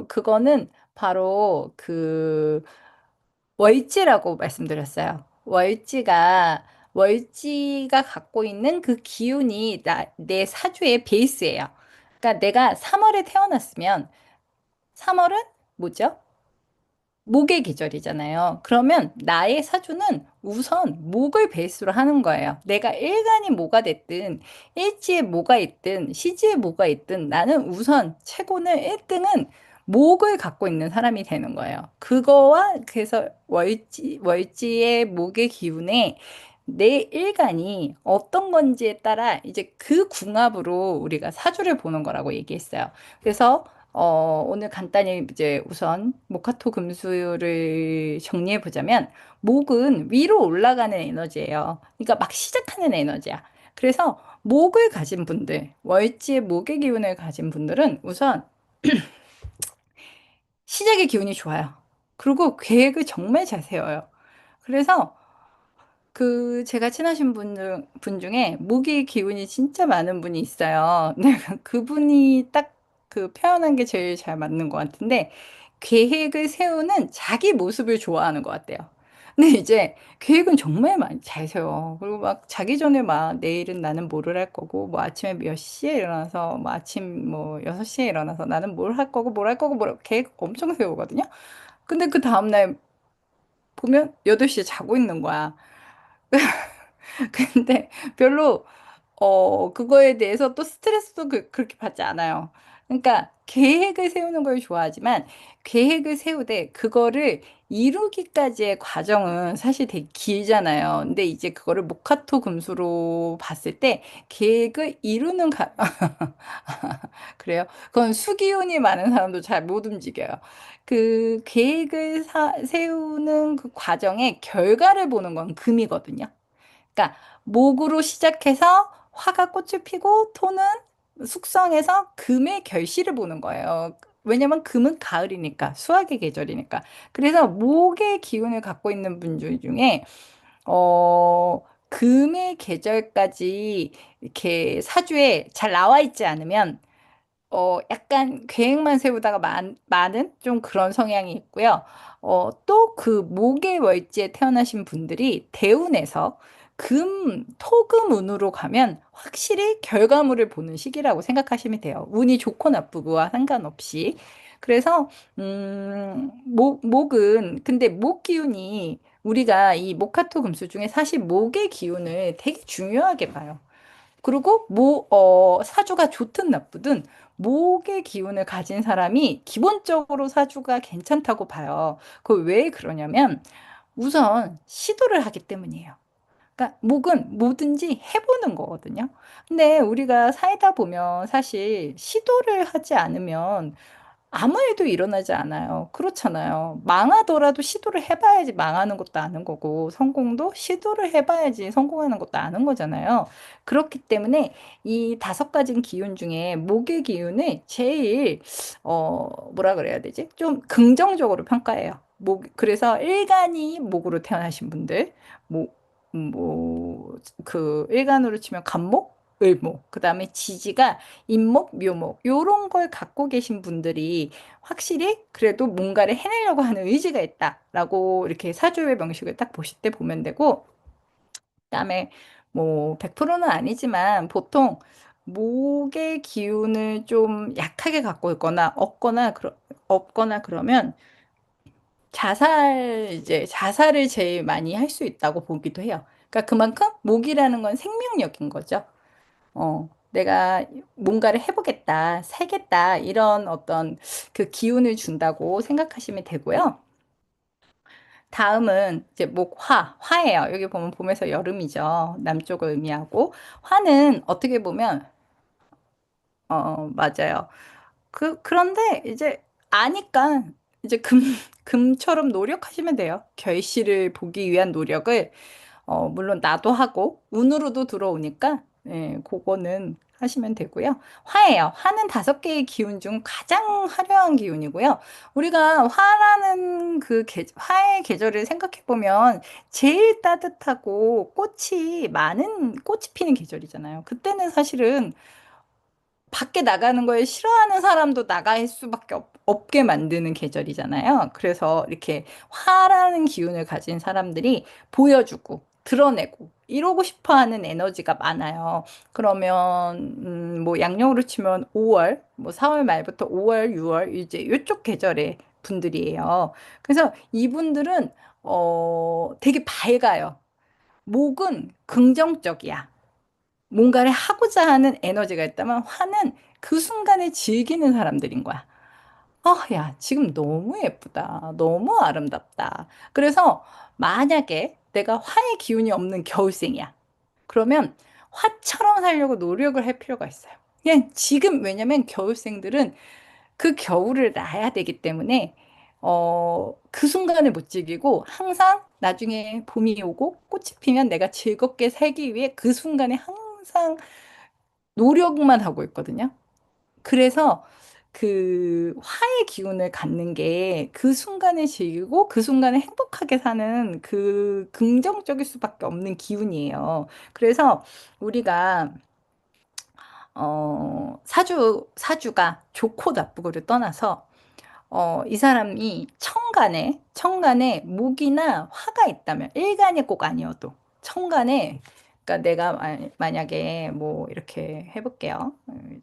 그거는 바로 그 월지라고 말씀드렸어요. 월지가 갖고 있는 그 기운이 내 사주의 베이스예요. 그러니까 내가 3월에 태어났으면 3월은 뭐죠? 목의 계절이잖아요. 그러면 나의 사주는 우선 목을 베이스로 하는 거예요. 내가 일간이 뭐가 됐든, 일지에 뭐가 있든, 시지에 뭐가 있든, 나는 우선 최고는 1등은 목을 갖고 있는 사람이 되는 거예요. 그래서 월지의 목의 기운에 내 일간이 어떤 건지에 따라 이제 그 궁합으로 우리가 사주를 보는 거라고 얘기했어요. 그래서 오늘 간단히 이제 우선 목화토 금수를 정리해 보자면 목은 위로 올라가는 에너지예요. 그러니까 막 시작하는 에너지야. 그래서 목을 가진 분들, 월지의 목의 기운을 가진 분들은 우선 시작의 기운이 좋아요. 그리고 계획을 정말 잘 세워요. 그래서 제가 친하신 분 중에 모기 기운이 진짜 많은 분이 있어요. 네, 그분이 딱 표현한 게 제일 잘 맞는 것 같은데, 계획을 세우는 자기 모습을 좋아하는 것 같아요. 근데 이제 계획은 정말 많이 잘 세워. 그리고 막 자기 전에 막 내일은 나는 뭐를 할 거고, 뭐 아침에 몇 시에 일어나서, 뭐 아침 뭐 6시에 일어나서 나는 뭘 할 거고, 뭘 할 거고, 계획 엄청 세우거든요. 근데 그 다음날 보면 8시에 자고 있는 거야. 근데 별로 그거에 대해서 또 스트레스도 그렇게 받지 않아요. 그러니까 계획을 세우는 걸 좋아하지만 계획을 세우되 그거를 이루기까지의 과정은 사실 되게 길잖아요. 근데 이제 그거를 목화토 금수로 봤을 때 계획을 그래요. 그건 수기운이 많은 사람도 잘 못 움직여요. 그 계획을 세우는 그 과정의 결과를 보는 건 금이거든요. 그러니까 목으로 시작해서 화가 꽃을 피고 토는 숙성해서 금의 결실을 보는 거예요. 왜냐면 금은 가을이니까 수학의 계절이니까. 그래서 목의 기운을 갖고 있는 분들 중에 금의 계절까지 이렇게 사주에 잘 나와 있지 않으면 약간 계획만 세우다가 많은 좀 그런 성향이 있고요. 또 그 목의 월지에 태어나신 분들이 대운에서 토금 운으로 가면 확실히 결과물을 보는 시기라고 생각하시면 돼요. 운이 좋고 나쁘고와 상관없이. 그래서, 근데 목 기운이 우리가 이 목화토 금수 중에 사실 목의 기운을 되게 중요하게 봐요. 그리고 사주가 좋든 나쁘든 목의 기운을 가진 사람이 기본적으로 사주가 괜찮다고 봐요. 왜 그러냐면 우선 시도를 하기 때문이에요. 그러니까 목은 뭐든지 해보는 거거든요. 근데 우리가 살다 보면 사실 시도를 하지 않으면 아무 일도 일어나지 않아요. 그렇잖아요. 망하더라도 시도를 해봐야지 망하는 것도 아는 거고, 성공도 시도를 해봐야지 성공하는 것도 아는 거잖아요. 그렇기 때문에 이 5가지 기운 중에 목의 기운을 제일, 뭐라 그래야 되지? 좀 긍정적으로 평가해요. 그래서 일간이 목으로 태어나신 분들, 일간으로 치면 간목? 을목, 그 다음에 지지가 인목, 묘목, 요런 걸 갖고 계신 분들이 확실히 그래도 뭔가를 해내려고 하는 의지가 있다라고 이렇게 사주의 명식을 딱 보실 때 보면 되고, 그다음에 뭐 100%는 아니지만 보통 목의 기운을 좀 약하게 갖고 있거나 없거나 그러면 자살을 제일 많이 할 수 있다고 보기도 해요. 그러니까 그만큼 목이라는 건 생명력인 거죠. 내가 뭔가를 해보겠다, 살겠다, 이런 어떤 그 기운을 준다고 생각하시면 되고요. 다음은 이제 화예요. 여기 보면 봄에서 여름이죠. 남쪽을 의미하고. 화는 어떻게 보면, 맞아요. 그런데 이제 아니까 이제 금처럼 노력하시면 돼요. 결실을 보기 위한 노력을 물론 나도 하고 운으로도 들어오니까 예, 그거는 하시면 되고요. 화예요. 화는 5개의 기운 중 가장 화려한 기운이고요. 우리가 화라는 화의 계절을 생각해 보면 제일 따뜻하고 꽃이 피는 계절이잖아요. 그때는 사실은 밖에 나가는 걸 싫어하는 사람도 나갈 수밖에 없게 만드는 계절이잖아요. 그래서 이렇게 화라는 기운을 가진 사람들이 보여주고 드러내고 이러고 싶어 하는 에너지가 많아요. 그러면 뭐 양력으로 치면 5월, 뭐 4월 말부터 5월, 6월 이제 이쪽 계절의 분들이에요. 그래서 이분들은 되게 밝아요. 목은 긍정적이야. 뭔가를 하고자 하는 에너지가 있다면 화는 그 순간에 즐기는 사람들인 거야. 야, 지금 너무 예쁘다. 너무 아름답다. 그래서 만약에 내가 화의 기운이 없는 겨울생이야. 그러면 화처럼 살려고 노력을 할 필요가 있어요. 그냥 지금, 왜냐면 겨울생들은 그 겨울을 나야 되기 때문에, 그 순간을 못 즐기고 항상 나중에 봄이 오고 꽃이 피면 내가 즐겁게 살기 위해 그 순간에 항상 노력만 하고 있거든요. 그래서 그 화의 기운을 갖는 게 그 순간을 즐기고 그 순간을 행복하게 사는 그 긍정적일 수밖에 없는 기운이에요. 그래서 우리가 사주가 좋고 나쁘고를 떠나서 이 사람이 천간에 목이나 화가 있다면, 일간이 꼭 아니어도, 천간에, 그러니까 내가 만약에 뭐 이렇게 해볼게요.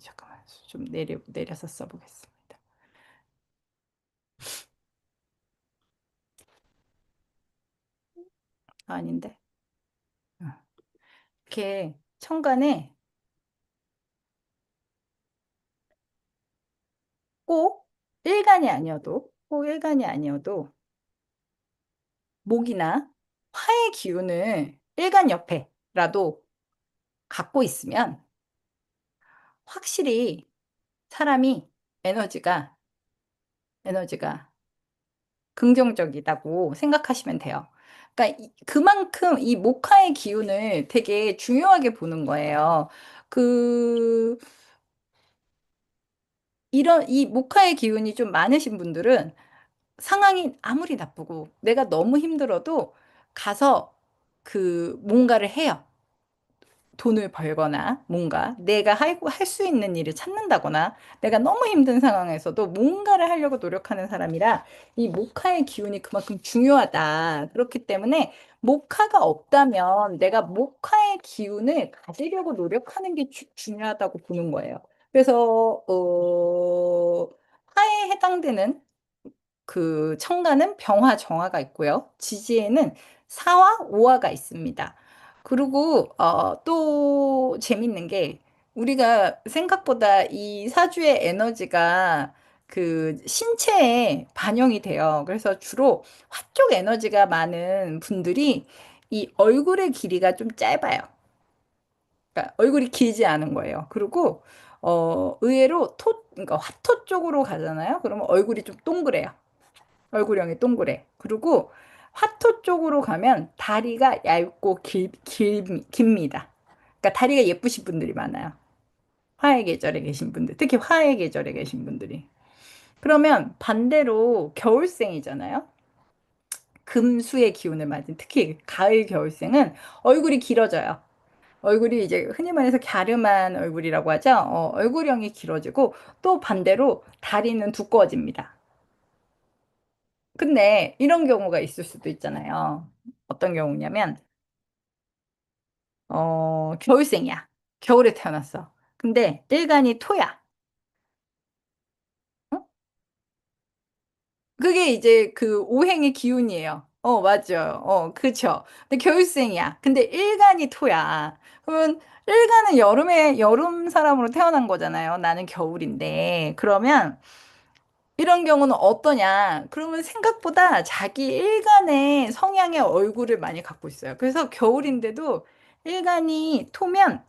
잠깐만, 좀 내려서 써보겠습니다. 아닌데. 어. 이렇게 천간에 꼭 꼭 일간이 아니어도, 목이나 화의 기운을 일간 옆에라도 갖고 있으면, 확실히 사람이 에너지가 에너지가 긍정적이다고 생각하시면 돼요. 그러니까 그만큼 이 목화의 기운을 되게 중요하게 보는 거예요. 그 이런 이 목화의 기운이 좀 많으신 분들은 상황이 아무리 나쁘고 내가 너무 힘들어도 가서 그 뭔가를 해요. 돈을 벌거나 뭔가 내가 할 수 있는 일을 찾는다거나, 내가 너무 힘든 상황에서도 뭔가를 하려고 노력하는 사람이라 이 목화의 기운이 그만큼 중요하다. 그렇기 때문에 목화가 없다면 내가 목화의 기운을 가지려고 노력하는 게 중요하다고 보는 거예요. 그래서 화에 해당되는 그 청가는 병화, 정화가 있고요. 지지에는 사화, 오화가 있습니다. 그리고 또 재밌는 게, 우리가 생각보다 이 사주의 에너지가 그 신체에 반영이 돼요. 그래서 주로 화 쪽 에너지가 많은 분들이 이 얼굴의 길이가 좀 짧아요. 그러니까 얼굴이 길지 않은 거예요. 그리고 의외로 그러니까 화토 쪽으로 가잖아요. 그러면 얼굴이 좀 동그래요. 얼굴형이 동그래. 그리고 화토 쪽으로 가면 다리가 얇고 깁니다. 그러니까 다리가 예쁘신 분들이 많아요. 화의 계절에 계신 분들, 특히 화의 계절에 계신 분들이. 그러면 반대로 겨울생이잖아요. 금수의 기운을 맞은 특히 가을 겨울생은 얼굴이 길어져요. 얼굴이 이제 흔히 말해서 갸름한 얼굴이라고 하죠. 얼굴형이 길어지고 또 반대로 다리는 두꺼워집니다. 근데 이런 경우가 있을 수도 있잖아요. 어떤 경우냐면, 겨울생이야. 겨울에 태어났어. 근데 일간이 토야. 어? 그게 이제 그 오행의 기운이에요. 맞죠. 그쵸. 근데 겨울생이야. 근데 일간이 토야. 그러면 일간은 여름 사람으로 태어난 거잖아요. 나는 겨울인데. 그러면 이런 경우는 어떠냐? 그러면 생각보다 자기 일간의 성향의 얼굴을 많이 갖고 있어요. 그래서 겨울인데도 일간이 토면,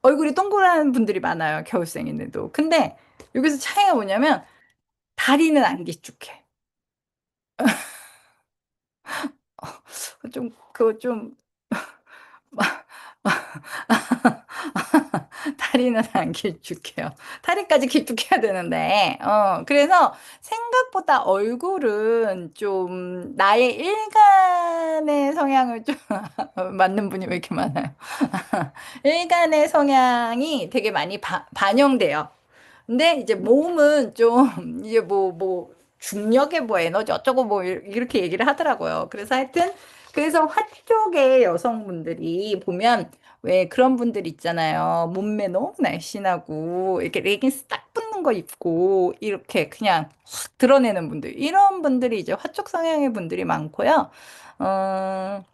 얼굴이 동그란 분들이 많아요. 겨울생인데도. 근데 여기서 차이가 뭐냐면 다리는 안 길쭉해. 그거 좀, 다리는 안 길쭉해요. 다리까지 길쭉해야 되는데, 그래서 생각보다 얼굴은 좀 나의 일간의 성향을 좀 맞는 분이 왜 이렇게 많아요? 일간의 성향이 되게 많이 반영돼요. 근데 이제 몸은 좀 이제 중력의 뭐 에너지 어쩌고 뭐 이렇게 얘기를 하더라고요. 그래서 하여튼 그래서 화 쪽의 여성분들이 보면 왜 그런 분들 있잖아요. 몸매 너무 날씬하고 이렇게 레깅스 딱 붙는 거 입고 이렇게 그냥 확 드러내는 분들 이런 분들이 이제 화쪽 성향의 분들이 많고요. 어,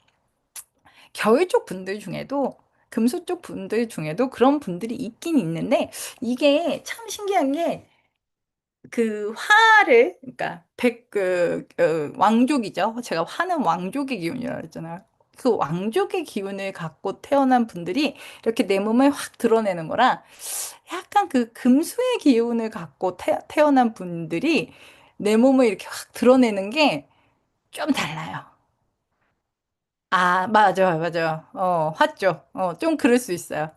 겨울 쪽 분들 중에도 금수 쪽 분들 중에도 그런 분들이 있긴 있는데 이게 참 신기한 게 그 화를 그러니까 왕족이죠. 제가 화는 왕족의 기운이라고 했잖아요. 그 왕족의 기운을 갖고 태어난 분들이 이렇게 내 몸을 확 드러내는 거랑 약간 그 금수의 기운을 갖고 태어난 분들이 내 몸을 이렇게 확 드러내는 게 좀 달라요. 아, 맞아요, 맞아요. 화 쪽. 좀 그럴 수 있어요.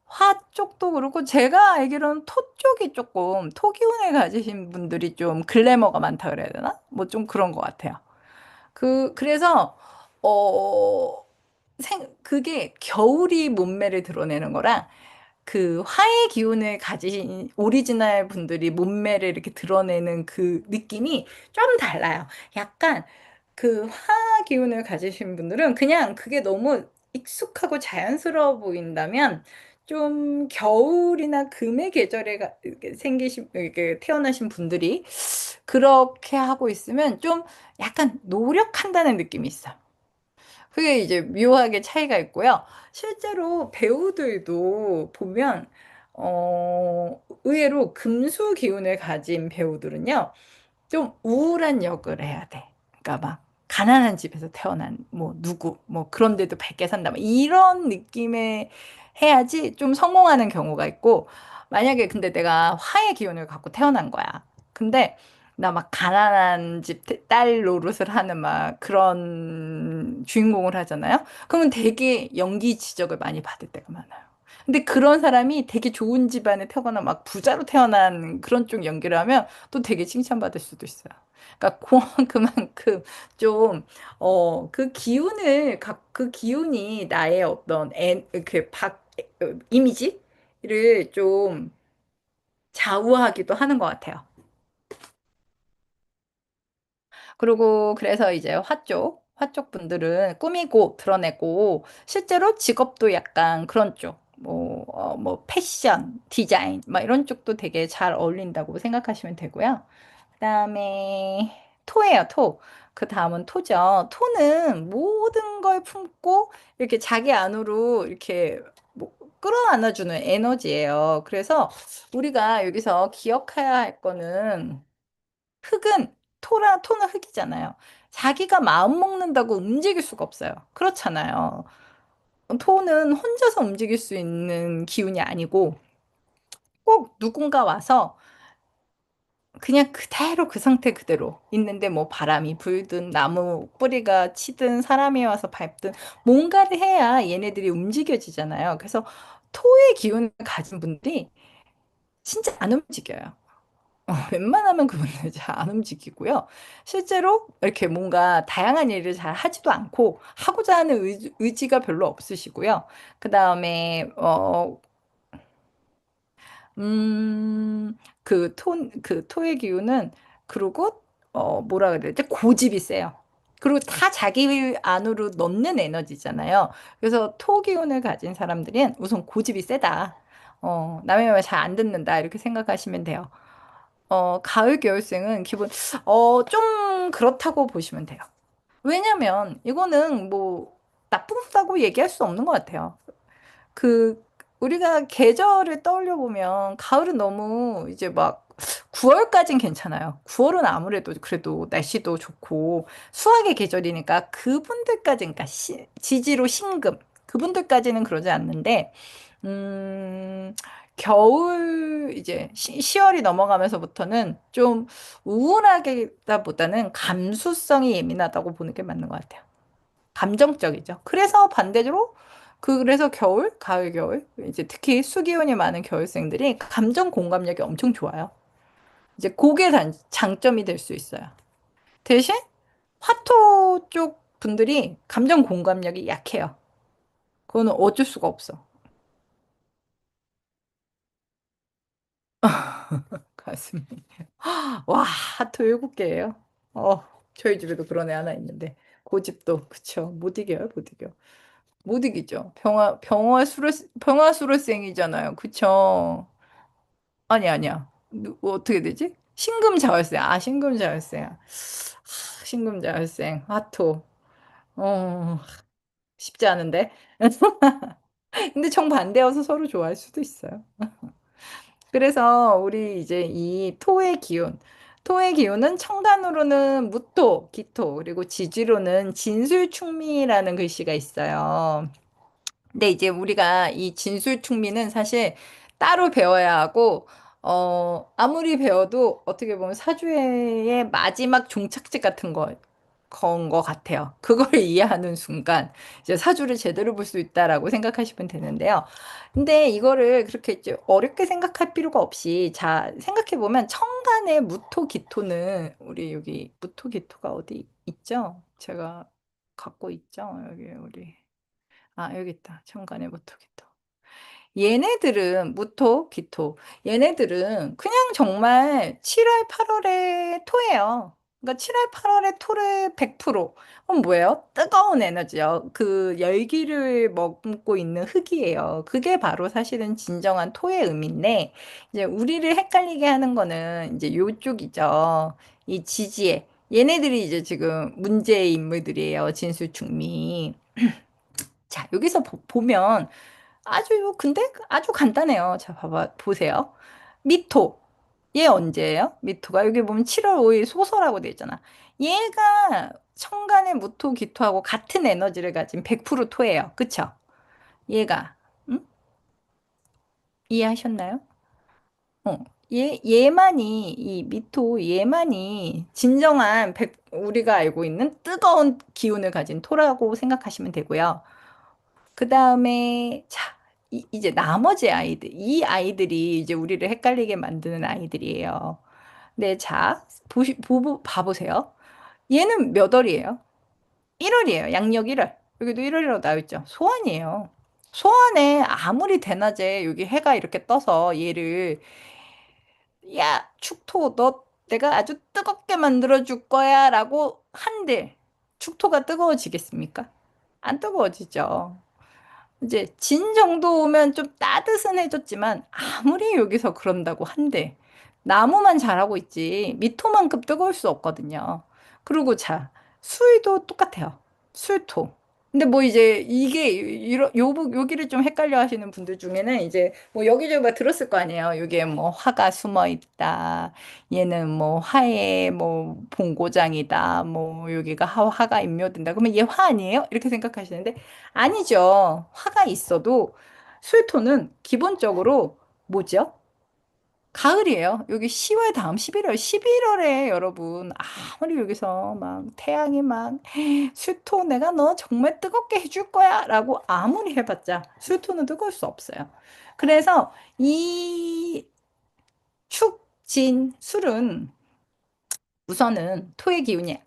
화 쪽도 그렇고, 제가 알기로는 토 쪽이 조금, 토 기운을 가지신 분들이 좀 글래머가 많다 그래야 되나? 뭐 좀 그런 것 같아요. 그래서, 어, 그게 겨울이 몸매를 드러내는 거랑 그 화의 기운을 가지신 오리지널 분들이 몸매를 이렇게 드러내는 그 느낌이 좀 달라요. 약간 그 화 기운을 가지신 분들은 그냥 그게 너무 익숙하고 자연스러워 보인다면 좀 겨울이나 금의 계절에 이렇게 이렇게 태어나신 분들이 그렇게 하고 있으면 좀 약간 노력한다는 느낌이 있어요. 그게 이제 묘하게 차이가 있고요. 실제로 배우들도 보면, 의외로 금수 기운을 가진 배우들은요, 좀 우울한 역을 해야 돼. 그러니까 막, 가난한 집에서 태어난, 뭐, 누구, 뭐, 그런데도 밝게 산다. 뭐 이런 느낌의 해야지 좀 성공하는 경우가 있고, 만약에 근데 내가 화의 기운을 갖고 태어난 거야. 근데, 나 막 가난한 집 딸 노릇을 하는 막 그런 주인공을 하잖아요. 그러면 되게 연기 지적을 많이 받을 때가 많아요. 근데 그런 사람이 되게 좋은 집안에 태어나 막 부자로 태어난 그런 쪽 연기를 하면 또 되게 칭찬받을 수도 있어요. 그러니까 그만큼 좀, 그 기운이 나의 어떤 이미지를 좀 좌우하기도 하는 것 같아요. 그리고 그래서 이제 화 쪽 분들은 꾸미고 드러내고 실제로 직업도 약간 그런 쪽, 뭐 패션, 디자인, 막 이런 쪽도 되게 잘 어울린다고 생각하시면 되고요. 그다음에 토예요, 토. 그 다음은 토죠. 토는 모든 걸 품고 이렇게 자기 안으로 이렇게 뭐 끌어안아주는 에너지예요. 그래서 우리가 여기서 기억해야 할 거는 흙은 토는 흙이잖아요. 자기가 마음 먹는다고 움직일 수가 없어요. 그렇잖아요. 토는 혼자서 움직일 수 있는 기운이 아니고 꼭 누군가 와서 그냥 그대로 그 상태 그대로 있는데 뭐 바람이 불든 나무 뿌리가 치든 사람이 와서 밟든 뭔가를 해야 얘네들이 움직여지잖아요. 그래서 토의 기운을 가진 분들이 진짜 안 움직여요. 웬만하면 그분들 잘 안 움직이고요. 실제로 이렇게 뭔가 다양한 일을 잘 하지도 않고 하고자 하는 의지가 별로 없으시고요. 그 다음에, 그 토의 기운은, 그리고, 뭐라 그래야 되지? 고집이 세요. 그리고 다 자기 안으로 넣는 에너지잖아요. 그래서 토 기운을 가진 사람들은 우선 고집이 세다. 남의 말 잘 안 듣는다. 이렇게 생각하시면 돼요. 가을 겨울생은 좀 그렇다고 보시면 돼요. 왜냐면, 이거는 뭐, 나쁘다고 얘기할 수 없는 것 같아요. 그 우리가 계절을 떠올려 보면 가을은 너무 이제 막 9월까진 괜찮아요. 9월은 아무래도 그래도 날씨도 좋고 수학의 계절이니까 그분들까지 그러니까 지지로 신금 그분들까지는 그러지 않는데 음 겨울 이제 10월이 넘어가면서부터는 좀 우울하기보다는 감수성이 예민하다고 보는 게 맞는 것 같아요. 감정적이죠. 그래서 반대로 그래서 겨울, 가을, 겨울, 이제 특히 수기운이 많은 겨울생들이 감정 공감력이 엄청 좋아요. 이제 그게 장점이 될 수 있어요. 대신 화토 쪽 분들이 감정 공감력이 약해요. 그거는 어쩔 수가 없어. 가슴이. 와, 하트 7개예요. 어, 저희 집에도 그런 애 하나 있는데. 그 집도, 그쵸. 못 이겨요, 못 이겨. 못 이기죠. 병화수로생이잖아요. 그쵸. 아니, 아니야. 어떻게 되지? 신금자활생. 아, 신금자활생. 신금자활생. 하토. 어, 쉽지 않은데. 근데 정반대여서 서로 좋아할 수도 있어요. 그래서 우리 이제 이 토의 기운은 청단으로는 무토, 기토, 그리고 지지로는 진술충미라는 글씨가 있어요. 근데 이제 우리가 이 진술충미는 사실 따로 배워야 하고, 아무리 배워도 어떻게 보면 사주의 마지막 종착지 같은 건 것 같아요. 그걸 이해하는 순간 이제 사주를 제대로 볼 수 있다라고 생각하시면 되는데요. 근데 이거를 그렇게 이제 어렵게 생각할 필요가 없이, 자, 생각해보면 청간의 무토기토는 우리 여기 무토기토가 어디 있죠? 제가 갖고 있죠? 여기 우리. 아, 여기 있다. 천간의 무토기토. 얘네들은 무토, 기토. 얘네들은 그냥 정말 7월, 8월의 토예요. 그러니까 7월, 8월의 토를 100%. 그럼 뭐예요? 뜨거운 에너지요. 그 열기를 머금고 있는 흙이에요. 그게 바로 사실은 진정한 토의 의미인데, 이제 우리를 헷갈리게 하는 거는 이제 요쪽이죠. 이 지지에. 얘네들이 이제 지금 문제의 인물들이에요. 진수충미. 자, 여기서 보면 근데 아주 간단해요. 자, 보세요. 미토. 얘 언제예요? 미토가 여기 보면 7월 5일 소설하고 돼 있잖아. 얘가 천간의 무토 기토하고 같은 에너지를 가진 100% 토예요. 그쵸? 얘가. 응? 이해하셨나요? 어. 이 미토 얘만이 진정한 우리가 알고 있는 뜨거운 기운을 가진 토라고 생각하시면 되고요. 그 다음에, 자, 이제 나머지 아이들, 이 아이들이 이제 우리를 헷갈리게 만드는 아이들이에요. 네, 자, 봐보세요. 얘는 몇 월이에요? 1월이에요. 양력 1월. 여기도 1월이라고 나와 있죠. 소환이에요. 소환에 아무리 대낮에 여기 해가 이렇게 떠서 얘를, 야, 축토, 너 내가 아주 뜨겁게 만들어줄 거야 라고 한들, 축토가 뜨거워지겠습니까? 안 뜨거워지죠. 이제 진 정도 오면 좀 따뜻은 해졌지만 아무리 여기서 그런다고 한데 나무만 자라고 있지 미토만큼 뜨거울 수 없거든요. 그리고 자, 수위도 똑같아요. 술토. 근데 뭐 이제 이게 여기를 좀 헷갈려 하시는 분들 중에는 이제 뭐 여기저기 막 들었을 거 아니에요. 여기에 뭐 화가 숨어 있다. 얘는 뭐 화의 뭐 본고장이다. 뭐 여기가 화가 임묘된다. 그러면 얘 화 아니에요? 이렇게 생각하시는데 아니죠. 화가 있어도 수요토는 기본적으로 뭐죠? 가을이에요. 여기 10월 다음 11월, 11월에 여러분 아무리 여기서 막 태양이 막 수토 내가 너 정말 뜨겁게 해줄 거야 라고 아무리 해봤자 수토는 뜨거울 수 없어요. 그래서 이 축, 진, 술은 우선은 토의 기운이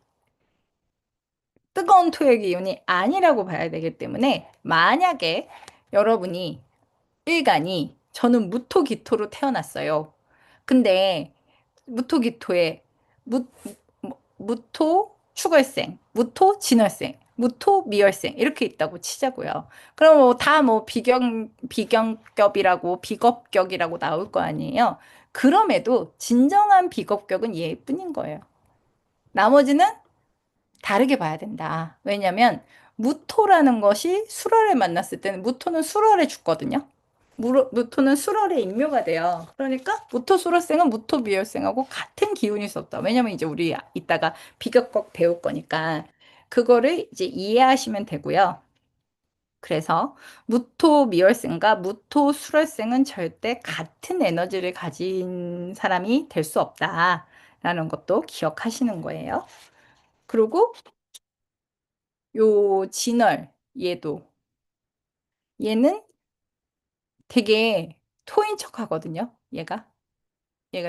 뜨거운 토의 기운이 아니라고 봐야 되기 때문에 만약에 여러분이 일간이 저는 무토기토로 태어났어요. 근데 무토기토에 무토 축월생, 무토 진월생, 무토 미월생 이렇게 있다고 치자고요. 그럼 다 비경격이라고 비겁격이라고 나올 거 아니에요. 그럼에도 진정한 비겁격은 얘뿐인 거예요. 나머지는 다르게 봐야 된다. 왜냐면 무토라는 것이 술월에 만났을 때는 무토는 술월에 죽거든요. 무토는 술월에 인묘가 돼요. 그러니까 무토 수월생은 무토 비열생하고 같은 기운이 있었다. 왜냐면 이제 우리 이따가 비격격 배울 거니까 그거를 이제 이해하시면 되고요. 그래서 무토 미월생과 무토 수월생은 절대 같은 에너지를 가진 사람이 될 수 없다라는 것도 기억하시는 거예요. 그리고 요 진월 얘도 얘는 되게 토인 척 하거든요. 얘가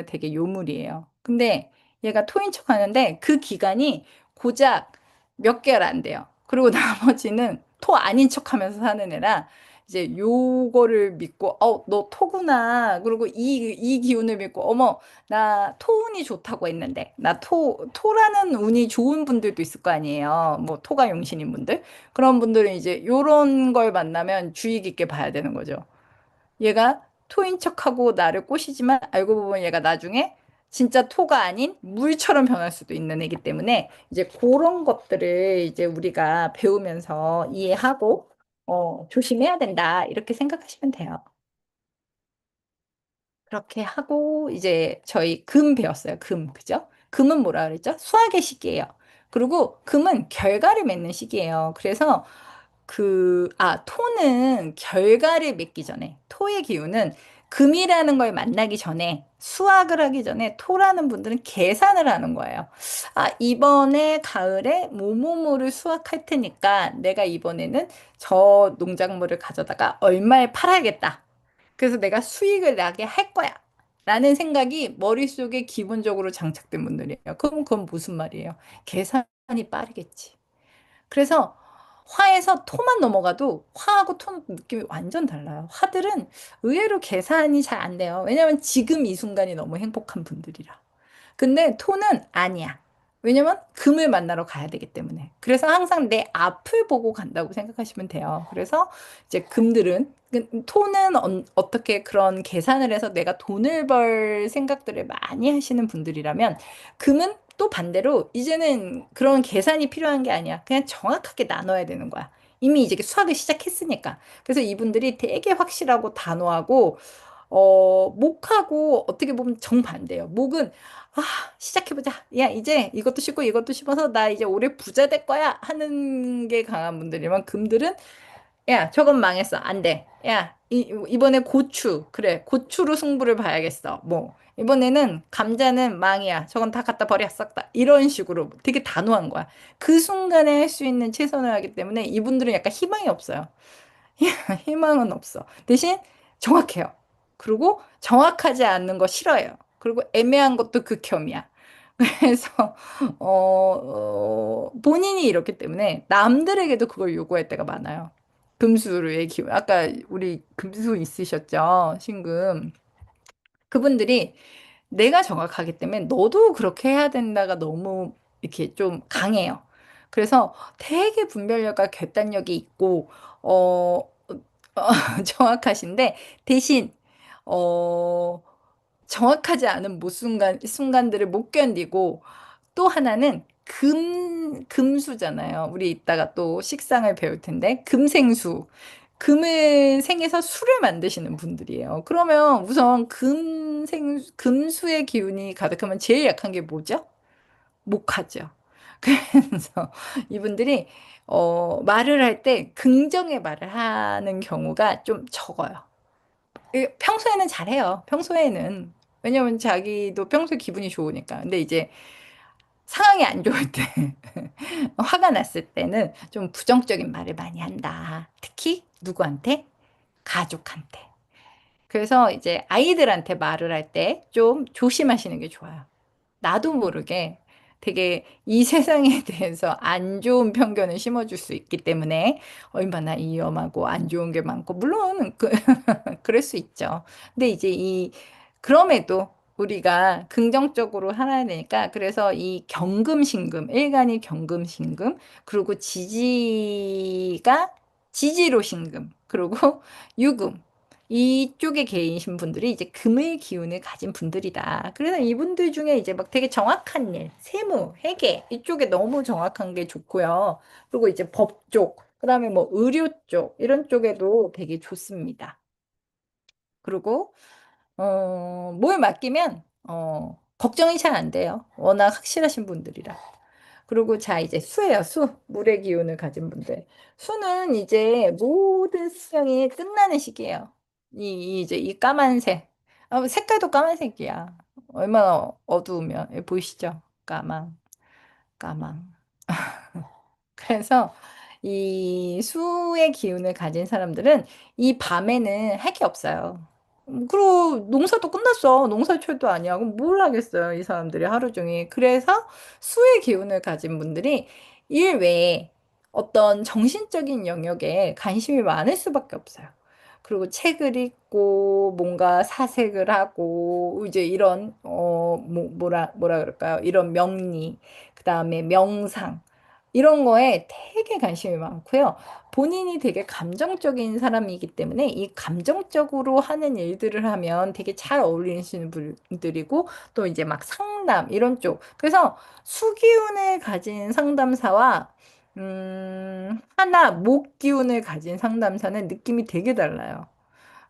되게 요물이에요. 근데 얘가 토인 척 하는데 그 기간이 고작 몇 개월 안 돼요. 그리고 나머지는 토 아닌 척 하면서 사는 애라 이제 요거를 믿고, 너 토구나. 그리고 이 기운을 믿고, 어머, 나 토운이 좋다고 했는데. 토라는 운이 좋은 분들도 있을 거 아니에요. 뭐, 토가 용신인 분들. 그런 분들은 이제 요런 걸 만나면 주의 깊게 봐야 되는 거죠. 얘가 토인 척하고 나를 꼬시지만 알고 보면 얘가 나중에 진짜 토가 아닌 물처럼 변할 수도 있는 애기 때문에 이제 그런 것들을 이제 우리가 배우면서 이해하고 조심해야 된다 이렇게 생각하시면 돼요. 그렇게 하고 이제 저희 금 배웠어요. 금 그죠? 금은 뭐라 그랬죠? 수학의 시기예요. 그리고 금은 결과를 맺는 시기예요. 그래서 토는 결과를 맺기 전에, 토의 기운은 금이라는 걸 만나기 전에, 수확을 하기 전에 토라는 분들은 계산을 하는 거예요. 이번에 가을에 뭐뭐뭐를 수확할 테니까 내가 이번에는 저 농작물을 가져다가 얼마에 팔아야겠다. 그래서 내가 수익을 나게 할 거야. 라는 생각이 머릿속에 기본적으로 장착된 분들이에요. 그럼 그건 무슨 말이에요? 계산이 빠르겠지. 그래서 화에서 토만 넘어가도 화하고 토는 느낌이 완전 달라요. 화들은 의외로 계산이 잘 안 돼요. 왜냐면 지금 이 순간이 너무 행복한 분들이라. 근데 토는 아니야. 왜냐면 금을 만나러 가야 되기 때문에. 그래서 항상 내 앞을 보고 간다고 생각하시면 돼요. 그래서 이제 금들은 토는 어떻게 그런 계산을 해서 내가 돈을 벌 생각들을 많이 하시는 분들이라면 금은 또 반대로 이제는 그런 계산이 필요한 게 아니야. 그냥 정확하게 나눠야 되는 거야. 이미 이제 수학을 시작했으니까. 그래서 이분들이 되게 확실하고 단호하고 목하고 어떻게 보면 정반대예요. 목은 아, 시작해보자. 야, 이제 이것도 씹고 이것도 씹어서 나 이제 올해 부자 될 거야 하는 게 강한 분들이면 금들은 야, 저건 망했어. 안 돼. 야, 이번에 고추. 그래, 고추로 승부를 봐야겠어. 뭐, 이번에는 감자는 망이야. 저건 다 갖다 버려, 싹 다. 이런 식으로 되게 단호한 거야. 그 순간에 할 수 있는 최선을 하기 때문에 이분들은 약간 희망이 없어요. 희망은 없어. 대신 정확해요. 그리고 정확하지 않는 거 싫어해요. 그리고 애매한 것도 극혐이야. 그래서 본인이 이렇기 때문에 남들에게도 그걸 요구할 때가 많아요. 금수의 기운. 아까 우리 금수 있으셨죠? 신금. 그분들이 내가 정확하기 때문에 너도 그렇게 해야 된다가 너무 이렇게 좀 강해요. 그래서 되게 분별력과 결단력이 있고 정확하신데 대신 어, 정확하지 않은 못 순간들을 못 견디고 또 하나는 금수잖아요. 우리 이따가 또 식상을 배울 텐데 금생수. 금을 생해서 술을 만드시는 분들이에요. 그러면 우선 금수의 기운이 가득하면 제일 약한 게 뭐죠? 목하죠. 그래서 이분들이 말을 할 때 긍정의 말을 하는 경우가 좀 적어요. 평소에는 잘해요. 평소에는. 왜냐면 자기도 평소에 기분이 좋으니까. 근데 이제 상황이 안 좋을 때, 화가 났을 때는 좀 부정적인 말을 많이 한다. 특히 누구한테? 가족한테. 그래서 이제 아이들한테 말을 할 때 좀 조심하시는 게 좋아요. 나도 모르게 되게 이 세상에 대해서 안 좋은 편견을 심어줄 수 있기 때문에 얼마나 위험하고 안 좋은 게 많고, 물론 그럴 수 있죠. 근데 이제 그럼에도 우리가 긍정적으로 살아야 되니까, 그래서 이 경금신금, 일간이 경금신금, 그리고 지지로신금, 그리고 유금. 이쪽에 계신 분들이 이제 금의 기운을 가진 분들이다. 그래서 이분들 중에 이제 막 되게 정확한 일, 세무, 회계, 이쪽에 너무 정확한 게 좋고요. 그리고 이제 법 쪽, 그다음에 뭐 의료 쪽, 이런 쪽에도 되게 좋습니다. 그리고 뭘 맡기면 걱정이 잘 안 돼요. 워낙 확실하신 분들이라. 그리고 자 이제 수예요. 수. 물의 기운을 가진 분들. 수는 이제 모든 수명이 끝나는 시기예요. 이제 이 까만색. 색깔도 까만색이야. 얼마나 어두우면 보이시죠? 까망, 까망. 그래서 이 수의 기운을 가진 사람들은 이 밤에는 할 게 없어요. 그리고 농사도 끝났어. 농사철도 아니야. 그럼 뭘 하겠어요, 이 사람들이 하루 종일. 그래서 수의 기운을 가진 분들이 일 외에 어떤 정신적인 영역에 관심이 많을 수밖에 없어요. 그리고 책을 읽고 뭔가 사색을 하고 이제 이런 뭐라 그럴까요? 이런 명리, 그다음에 명상 이런 거에 되게 관심이 많고요. 본인이 되게 감정적인 사람이기 때문에 이 감정적으로 하는 일들을 하면 되게 잘 어울리시는 분들이고 또 이제 막 상담 이런 쪽. 그래서 수기운을 가진 상담사와 하나 목 기운을 가진 상담사는 느낌이 되게 달라요.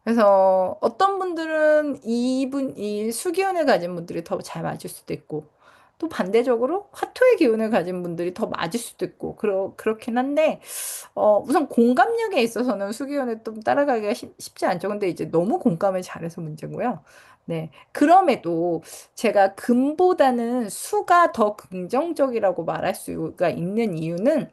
그래서 어떤 분들은 이 수기운을 가진 분들이 더 잘 맞을 수도 있고, 또 반대적으로 화토의 기운을 가진 분들이 더 맞을 수도 있고, 그렇긴 한데, 우선 공감력에 있어서는 수기운을 좀 따라가기가 쉽지 않죠. 근데 이제 너무 공감을 잘해서 문제고요. 네. 그럼에도 제가 금보다는 수가 더 긍정적이라고 말할 수가 있는 이유는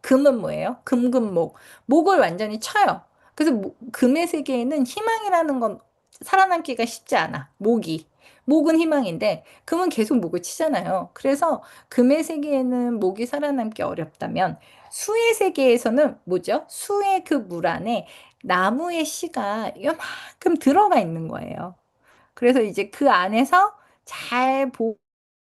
금은 뭐예요? 금금목. 목을 완전히 쳐요. 그래서 금의 세계에는 희망이라는 건 살아남기가 쉽지 않아. 목이. 목은 희망인데 금은 계속 목을 치잖아요. 그래서 금의 세계에는 목이 살아남기 어렵다면 수의 세계에서는 뭐죠? 수의 그 물 안에 나무의 씨가 이만큼 들어가 있는 거예요. 그래서 이제 그 안에서 잘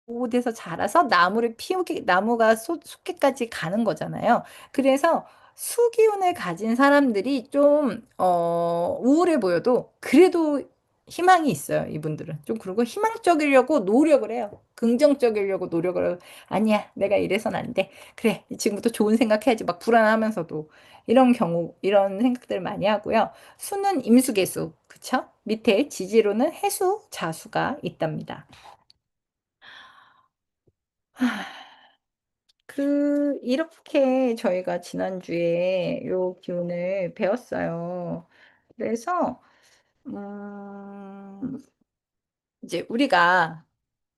보호돼서 자라서 나무를 피우기, 나무가 솟기까지 가는 거잖아요. 그래서 수기운을 가진 사람들이 좀, 우울해 보여도 그래도 희망이 있어요, 이분들은. 좀 그리고 희망적이려고 노력을 해요. 긍정적이려고 노력을 해요. 아니야, 내가 이래선 안 돼. 그래, 지금부터 좋은 생각해야지. 막 불안하면서도. 이런 경우, 이런 생각들을 많이 하고요. 수는 임수개수, 그쵸? 밑에 지지로는 해수, 자수가 있답니다. 이렇게 저희가 지난주에 요 기운을 배웠어요. 그래서, 음, 이제 우리가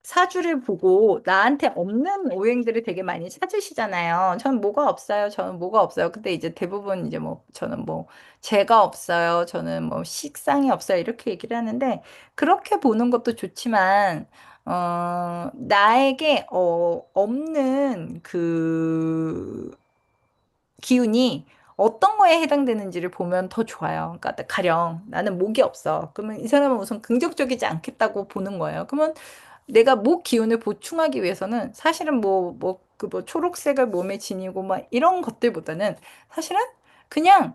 사주를 보고 나한테 없는 오행들을 되게 많이 찾으시잖아요. 저는 뭐가 없어요. 저는 뭐가 없어요. 근데 이제 대부분 이제 뭐 저는 뭐 죄가 없어요. 저는 뭐 식상이 없어요. 이렇게 얘기를 하는데 그렇게 보는 것도 좋지만 나에게 없는 그 기운이 어떤 거에 해당되는지를 보면 더 좋아요. 그러니까 가령 나는 목이 없어. 그러면 이 사람은 우선 긍정적이지 않겠다고 보는 거예요. 그러면 내가 목 기운을 보충하기 위해서는 사실은 뭐 초록색을 몸에 지니고 막 이런 것들보다는 사실은 그냥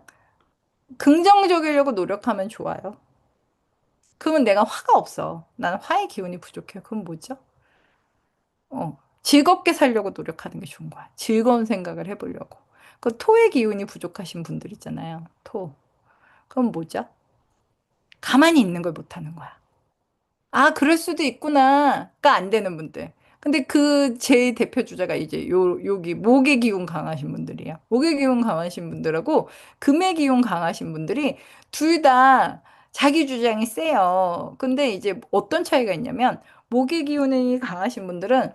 긍정적이려고 노력하면 좋아요. 그러면 내가 화가 없어. 나는 화의 기운이 부족해요. 그럼 뭐죠? 즐겁게 살려고 노력하는 게 좋은 거야. 즐거운 생각을 해보려고. 그 토의 기운이 부족하신 분들 있잖아요. 토. 그럼 뭐죠? 가만히 있는 걸 못하는 거야. 아, 그럴 수도 있구나가 안 되는 분들. 근데 그 제일 대표 주자가 이제 여기 목의 기운 강하신 분들이에요. 목의 기운 강하신 분들하고 금의 기운 강하신 분들이 둘 다 자기 주장이 세요. 근데 이제 어떤 차이가 있냐면 목의 기운이 강하신 분들은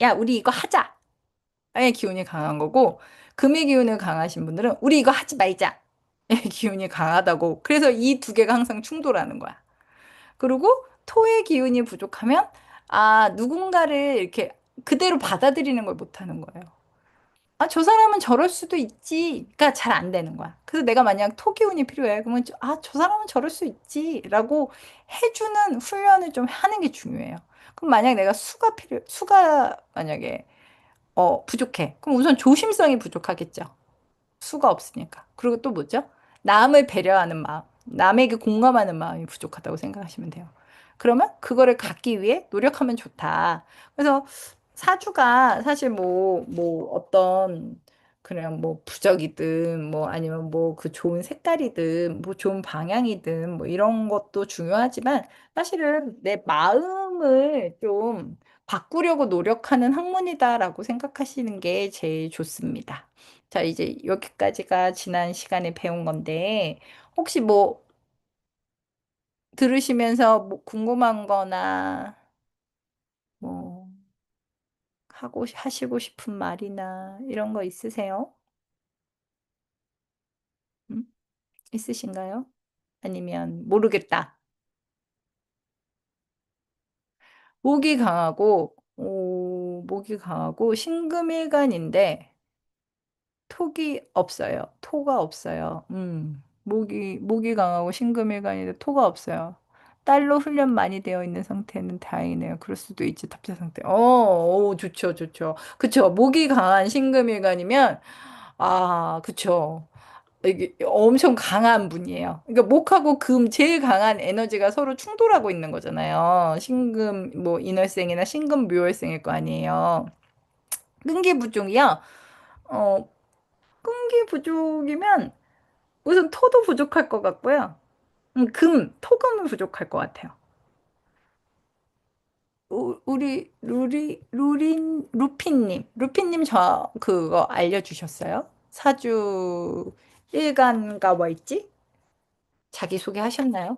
야, 우리 이거 하자. 의 기운이 강한 거고 금의 기운을 강하신 분들은 우리 이거 하지 말자. 의 기운이 강하다고. 그래서 이 두 개가 항상 충돌하는 거야. 그리고 토의 기운이 부족하면 누군가를 이렇게 그대로 받아들이는 걸 못하는 거예요. 저 사람은 저럴 수도 있지가 잘 안 되는 거야. 그래서 내가 만약 토 기운이 필요해. 그러면 저 사람은 저럴 수 있지라고 해주는 훈련을 좀 하는 게 중요해요. 그럼 만약 내가 수가 만약에 부족해. 그럼 우선 조심성이 부족하겠죠. 수가 없으니까. 그리고 또 뭐죠? 남을 배려하는 마음, 남에게 공감하는 마음이 부족하다고 생각하시면 돼요. 그러면 그거를 갖기 위해 노력하면 좋다. 그래서 사주가 사실 뭐 어떤 그냥 뭐 부적이든 뭐 아니면 뭐 그 좋은 색깔이든 뭐 좋은 방향이든 뭐 이런 것도 중요하지만 사실은 내 마음을 좀 바꾸려고 노력하는 학문이다라고 생각하시는 게 제일 좋습니다. 자, 이제 여기까지가 지난 시간에 배운 건데, 혹시 뭐 들으시면서 뭐 궁금한 거나 뭐 하시고 싶은 말이나 이런 거 있으세요? 음? 있으신가요? 아니면 모르겠다. 목이 강하고 신금일간인데 톡이 없어요. 토가 없어요. 목이 강하고 신금일간인데 토가 없어요. 딸로 훈련 많이 되어 있는 상태는 다행이네요. 그럴 수도 있지, 탑재 상태. 좋죠, 좋죠. 그쵸. 목이 강한 신금일간이면, 그쵸. 이게 엄청 강한 분이에요. 그러니까 목하고 금 제일 강한 에너지가 서로 충돌하고 있는 거잖아요. 신금, 뭐, 인월생이나 신금 묘월생일 거 아니에요. 끈기부족이요. 어, 끈기부족이면 우선 토도 부족할 것 같고요. 토금은 부족할 것 같아요. 루피님 저 그거 알려주셨어요? 사주 일간가 뭐 있지? 자기소개 하셨나요?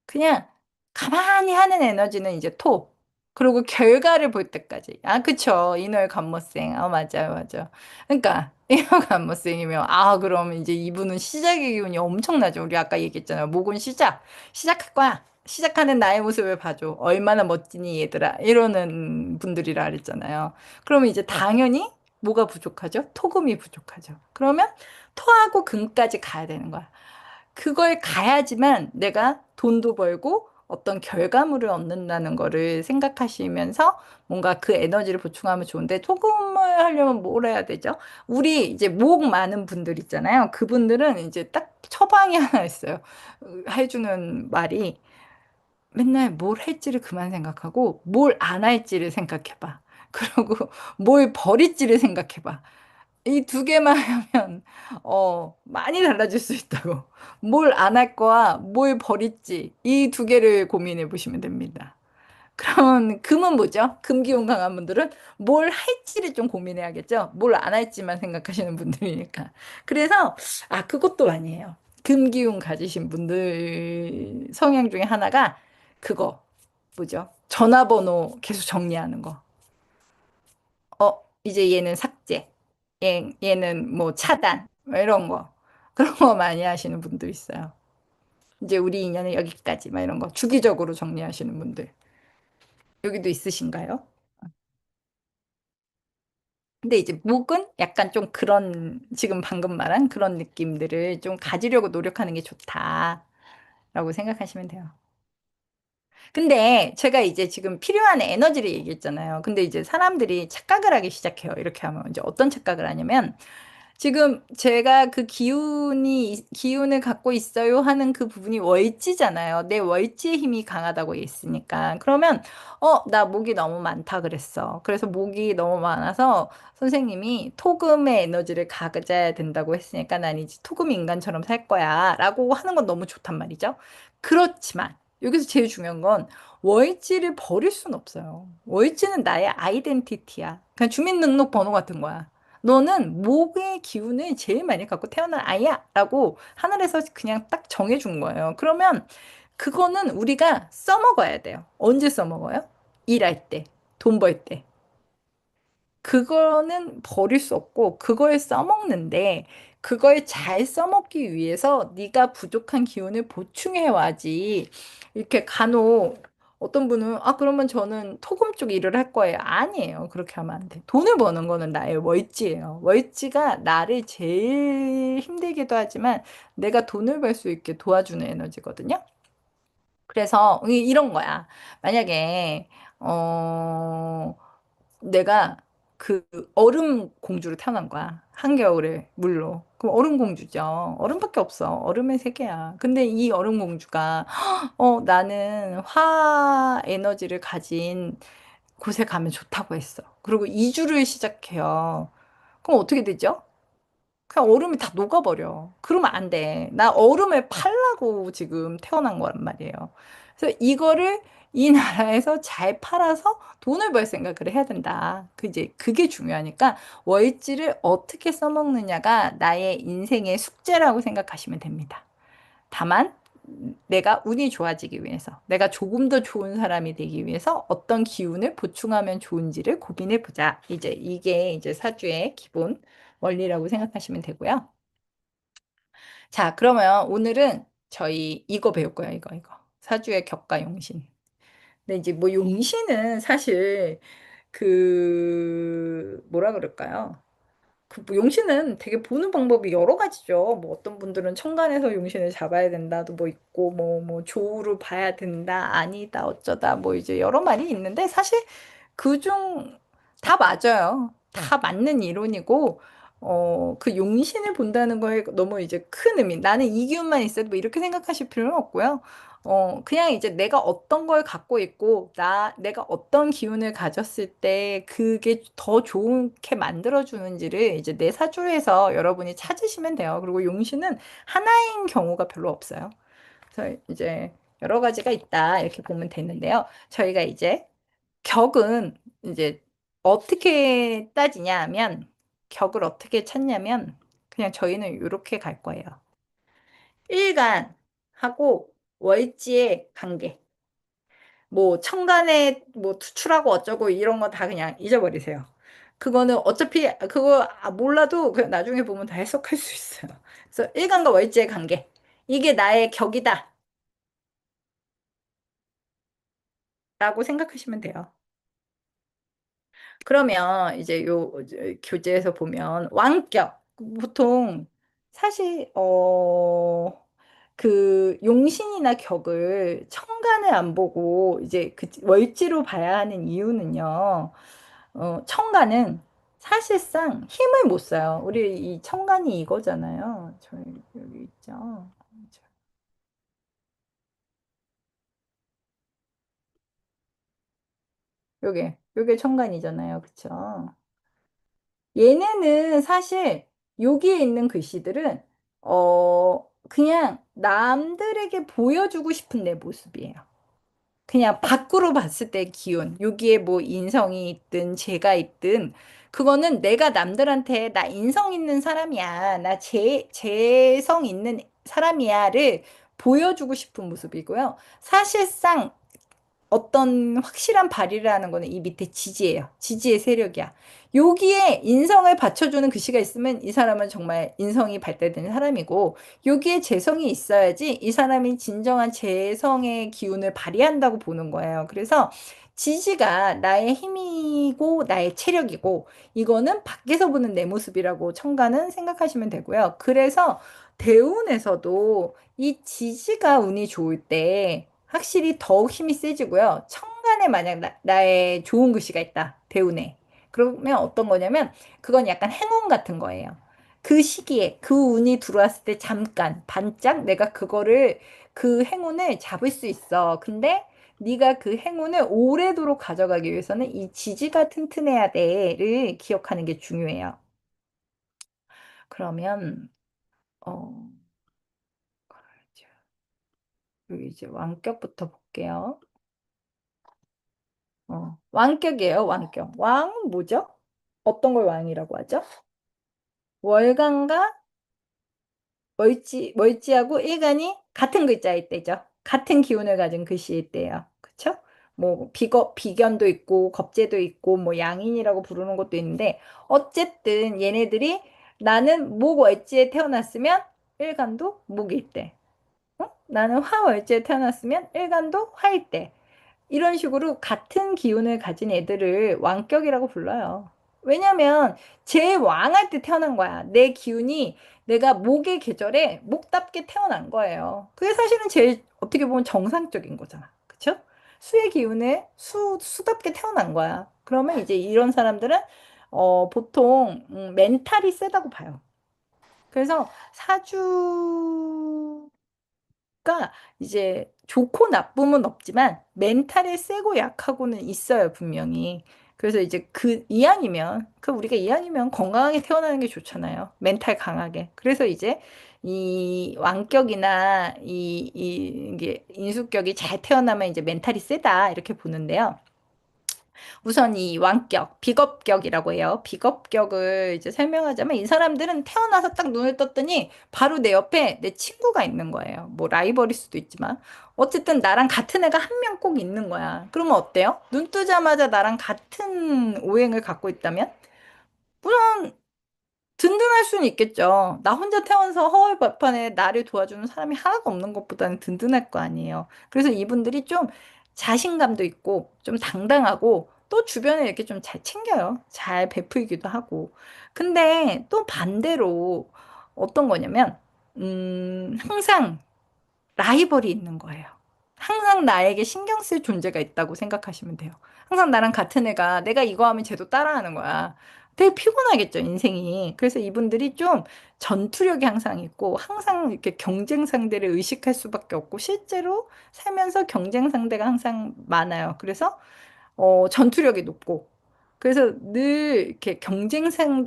그냥 가만히 하는 에너지는 이제 토. 그리고 결과를 볼 때까지. 그쵸. 인월 간모생. 맞아요, 맞아요. 그러니까, 인월 간모생이면, 그럼 이제 이분은 시작의 기운이 엄청나죠. 우리 아까 얘기했잖아요. 목은 시작. 시작할 거야. 시작하는 나의 모습을 봐줘. 얼마나 멋지니, 얘들아. 이러는 분들이라 그랬잖아요. 그러면 이제 당연히 뭐가 부족하죠? 토금이 부족하죠. 그러면 토하고 금까지 가야 되는 거야. 그걸 가야지만 내가 돈도 벌고 어떤 결과물을 얻는다는 거를 생각하시면서 뭔가 그 에너지를 보충하면 좋은데 토금을 하려면 뭘 해야 되죠? 우리 이제 목 많은 분들 있잖아요. 그분들은 이제 딱 처방이 하나 있어요. 해주는 말이 맨날 뭘 할지를 그만 생각하고 뭘 안 할지를 생각해봐. 그리고 뭘 버릴지를 생각해봐. 이 두 개만 하면 많이 달라질 수 있다고. 뭘 안 할 거와 뭘 버릴지 이 두 개를 고민해 보시면 됩니다. 그럼 금은 뭐죠? 금기운 강한 분들은 뭘 할지를 좀 고민해야겠죠? 뭘 안 할지만 생각하시는 분들이니까. 그래서 그것도 아니에요. 금기운 가지신 분들 성향 중에 하나가 그거 뭐죠? 전화번호 계속 정리하는 거. 이제 얘는 삭제, 얘는 뭐 차단, 뭐 이런 거. 그런 거 많이 하시는 분도 있어요. 이제 우리 인연은 여기까지, 막 이런 거. 주기적으로 정리하시는 분들. 여기도 있으신가요? 근데 이제 목은 약간 좀 그런, 지금 방금 말한 그런 느낌들을 좀 가지려고 노력하는 게 좋다라고 생각하시면 돼요. 근데 제가 이제 지금 필요한 에너지를 얘기했잖아요. 근데 이제 사람들이 착각을 하기 시작해요. 이렇게 하면 이제 어떤 착각을 하냐면 지금 제가 그 기운을 갖고 있어요 하는 그 부분이 월지잖아요. 내 월지의 힘이 강하다고 했으니까. 그러면, 나 목이 너무 많다 그랬어. 그래서 목이 너무 많아서 선생님이 토금의 에너지를 가져야 된다고 했으니까 난 이제 토금 인간처럼 살 거야. 라고 하는 건 너무 좋단 말이죠. 그렇지만, 여기서 제일 중요한 건 월지를 버릴 순 없어요. 월지는 나의 아이덴티티야. 그냥 주민등록번호 같은 거야. 너는 목의 기운을 제일 많이 갖고 태어난 아이야. 라고 하늘에서 그냥 딱 정해준 거예요. 그러면 그거는 우리가 써먹어야 돼요. 언제 써먹어요? 일할 때, 돈 벌 때. 그거는 버릴 수 없고 그걸 써먹는데 그걸 잘 써먹기 위해서 네가 부족한 기운을 보충해 와지. 이렇게 간혹 어떤 분은 그러면 저는 토금 쪽 일을 할 거예요. 아니에요. 그렇게 하면 안 돼. 돈을 버는 거는 나의 월지예요. 월지가 나를 제일 힘들기도 하지만 내가 돈을 벌 수 있게 도와주는 에너지거든요. 그래서 이런 거야. 만약에 어 내가 그 얼음 공주로 태어난 거야. 한겨울에 물로. 그럼 얼음 공주죠. 얼음밖에 없어. 얼음의 세계야. 근데 이 얼음 공주가 나는 화 에너지를 가진 곳에 가면 좋다고 했어. 그리고 이주를 시작해요. 그럼 어떻게 되죠? 그냥 얼음이 다 녹아버려. 그러면 안 돼. 나 얼음을 팔라고 지금 태어난 거란 말이에요. 그래서 이거를 이 나라에서 잘 팔아서 돈을 벌 생각을 해야 된다. 이제 그게 중요하니까 월지를 어떻게 써먹느냐가 나의 인생의 숙제라고 생각하시면 됩니다. 다만 내가 운이 좋아지기 위해서, 내가 조금 더 좋은 사람이 되기 위해서 어떤 기운을 보충하면 좋은지를 고민해 보자. 이제 이게 이제 사주의 기본 원리라고 생각하시면 되고요. 자, 그러면 오늘은 저희 이거 배울 거예요. 이거. 사주의 격과 용신. 근데 이제 뭐 용신은 사실 그 뭐라 그럴까요? 그뭐 용신은 되게 보는 방법이 여러 가지죠. 뭐 어떤 분들은 천간에서 용신을 잡아야 된다도 뭐 있고 뭐 조우를 봐야 된다 아니다 어쩌다 뭐 이제 여러 말이 있는데 사실 그중 다 맞아요. 다 맞는 이론이고, 그 용신을 본다는 거에 너무 이제 큰 의미. 나는 이 기운만 있어도 뭐 이렇게 생각하실 필요는 없고요. 그냥 이제 내가 어떤 걸 갖고 있고, 내가 어떤 기운을 가졌을 때 그게 더 좋게 만들어주는지를 이제 내 사주에서 여러분이 찾으시면 돼요. 그리고 용신은 하나인 경우가 별로 없어요. 그래서 이제 여러 가지가 있다. 이렇게 보면 되는데요. 저희가 이제 격은 이제 어떻게 따지냐 하면 격을 어떻게 찾냐면 그냥 저희는 이렇게 갈 거예요. 일간하고 월지의 관계. 뭐 천간에 뭐 투출하고 어쩌고 이런 거 다 그냥 잊어버리세요. 그거는 어차피 그거 몰라도 그냥 나중에 보면 다 해석할 수 있어요. 그래서 일간과 월지의 관계. 이게 나의 격이다. 라고 생각하시면 돼요. 그러면 이제 이제 교재에서 보면 왕격 보통 사실 그 용신이나 격을 천간을 안 보고 이제 그 월지로 봐야 하는 이유는요. 천간은 사실상 힘을 못 써요. 우리 이 천간이 이거잖아요. 저희 여기 있죠. 요게 천간이잖아요. 그쵸? 얘네는 사실 여기에 있는 글씨들은 그냥 남들에게 보여주고 싶은 내 모습이에요. 그냥 밖으로 봤을 때 기운. 여기에 뭐 인성이 있든 재가 있든 그거는 내가 남들한테 나 인성 있는 사람이야. 나 재성 있는 사람이야를 보여주고 싶은 모습이고요. 사실상 어떤 확실한 발휘라는 거는 이 밑에 지지예요. 지지의 세력이야. 여기에 인성을 받쳐주는 글씨가 있으면 이 사람은 정말 인성이 발달된 사람이고 여기에 재성이 있어야지 이 사람이 진정한 재성의 기운을 발휘한다고 보는 거예요. 그래서 지지가 나의 힘이고 나의 체력이고 이거는 밖에서 보는 내 모습이라고 천가는 생각하시면 되고요. 그래서 대운에서도 이 지지가 운이 좋을 때 확실히 더욱 힘이 세지고요. 천간에 만약 나의 좋은 글씨가 있다. 대운에. 그러면 어떤 거냐면 그건 약간 행운 같은 거예요. 그 시기에 그 운이 들어왔을 때 잠깐 반짝 내가 그거를 그 행운을 잡을 수 있어. 근데 네가 그 행운을 오래도록 가져가기 위해서는 이 지지가 튼튼해야 돼를 기억하는 게 중요해요. 그러면 어 여기 이제 왕격부터 볼게요. 왕격이에요, 왕격. 왕은 뭐죠? 어떤 걸 왕이라고 하죠? 월간과 멀지하고 일간이 같은 글자일 때죠. 같은 기운을 가진 글씨일 때예요. 그쵸? 뭐 비견도 있고 겁재도 있고 뭐 양인이라고 부르는 것도 있는데 어쨌든 얘네들이 나는 목월지에 태어났으면 일간도 목일 때. 나는 화월지에 태어났으면 일간도 화일 때. 이런 식으로 같은 기운을 가진 애들을 왕격이라고 불러요. 왜냐면 제 왕할 때 태어난 거야. 내 기운이 내가 목의 계절에 목답게 태어난 거예요. 그게 사실은 제일 어떻게 보면 정상적인 거잖아. 그쵸? 수의 기운에 수답게 태어난 거야. 그러면 이제 이런 사람들은 보통 멘탈이 세다고 봐요. 그래서 사주 가 이제 좋고 나쁨은 없지만 멘탈이 세고 약하고는 있어요, 분명히. 그래서 이제 그 이왕이면 그 우리가 이왕이면 건강하게 태어나는 게 좋잖아요. 멘탈 강하게. 그래서 이제 이 왕격이나 이게 인수격이 잘 태어나면 이제 멘탈이 세다 이렇게 보는데요. 우선 이 완격, 비겁격이라고 해요. 비겁격을 이제 설명하자면 이 사람들은 태어나서 딱 눈을 떴더니 바로 내 옆에 내 친구가 있는 거예요. 뭐 라이벌일 수도 있지만. 어쨌든 나랑 같은 애가 한 명 꼭 있는 거야. 그러면 어때요? 눈 뜨자마자 나랑 같은 오행을 갖고 있다면? 물론 든든할 수는 있겠죠. 나 혼자 태어나서 허허벌판에 나를 도와주는 사람이 하나도 없는 것보다는 든든할 거 아니에요. 그래서 이분들이 좀 자신감도 있고 좀 당당하고 또 주변에 이렇게 좀 잘 챙겨요. 잘 베풀기도 하고. 근데 또 반대로 어떤 거냐면, 항상 라이벌이 있는 거예요. 항상 나에게 신경 쓸 존재가 있다고 생각하시면 돼요. 항상 나랑 같은 애가 내가 이거 하면 쟤도 따라하는 거야. 되게 피곤하겠죠, 인생이. 그래서 이분들이 좀 전투력이 항상 있고, 항상 이렇게 경쟁 상대를 의식할 수밖에 없고, 실제로 살면서 경쟁 상대가 항상 많아요. 그래서 전투력이 높고, 그래서 늘 이렇게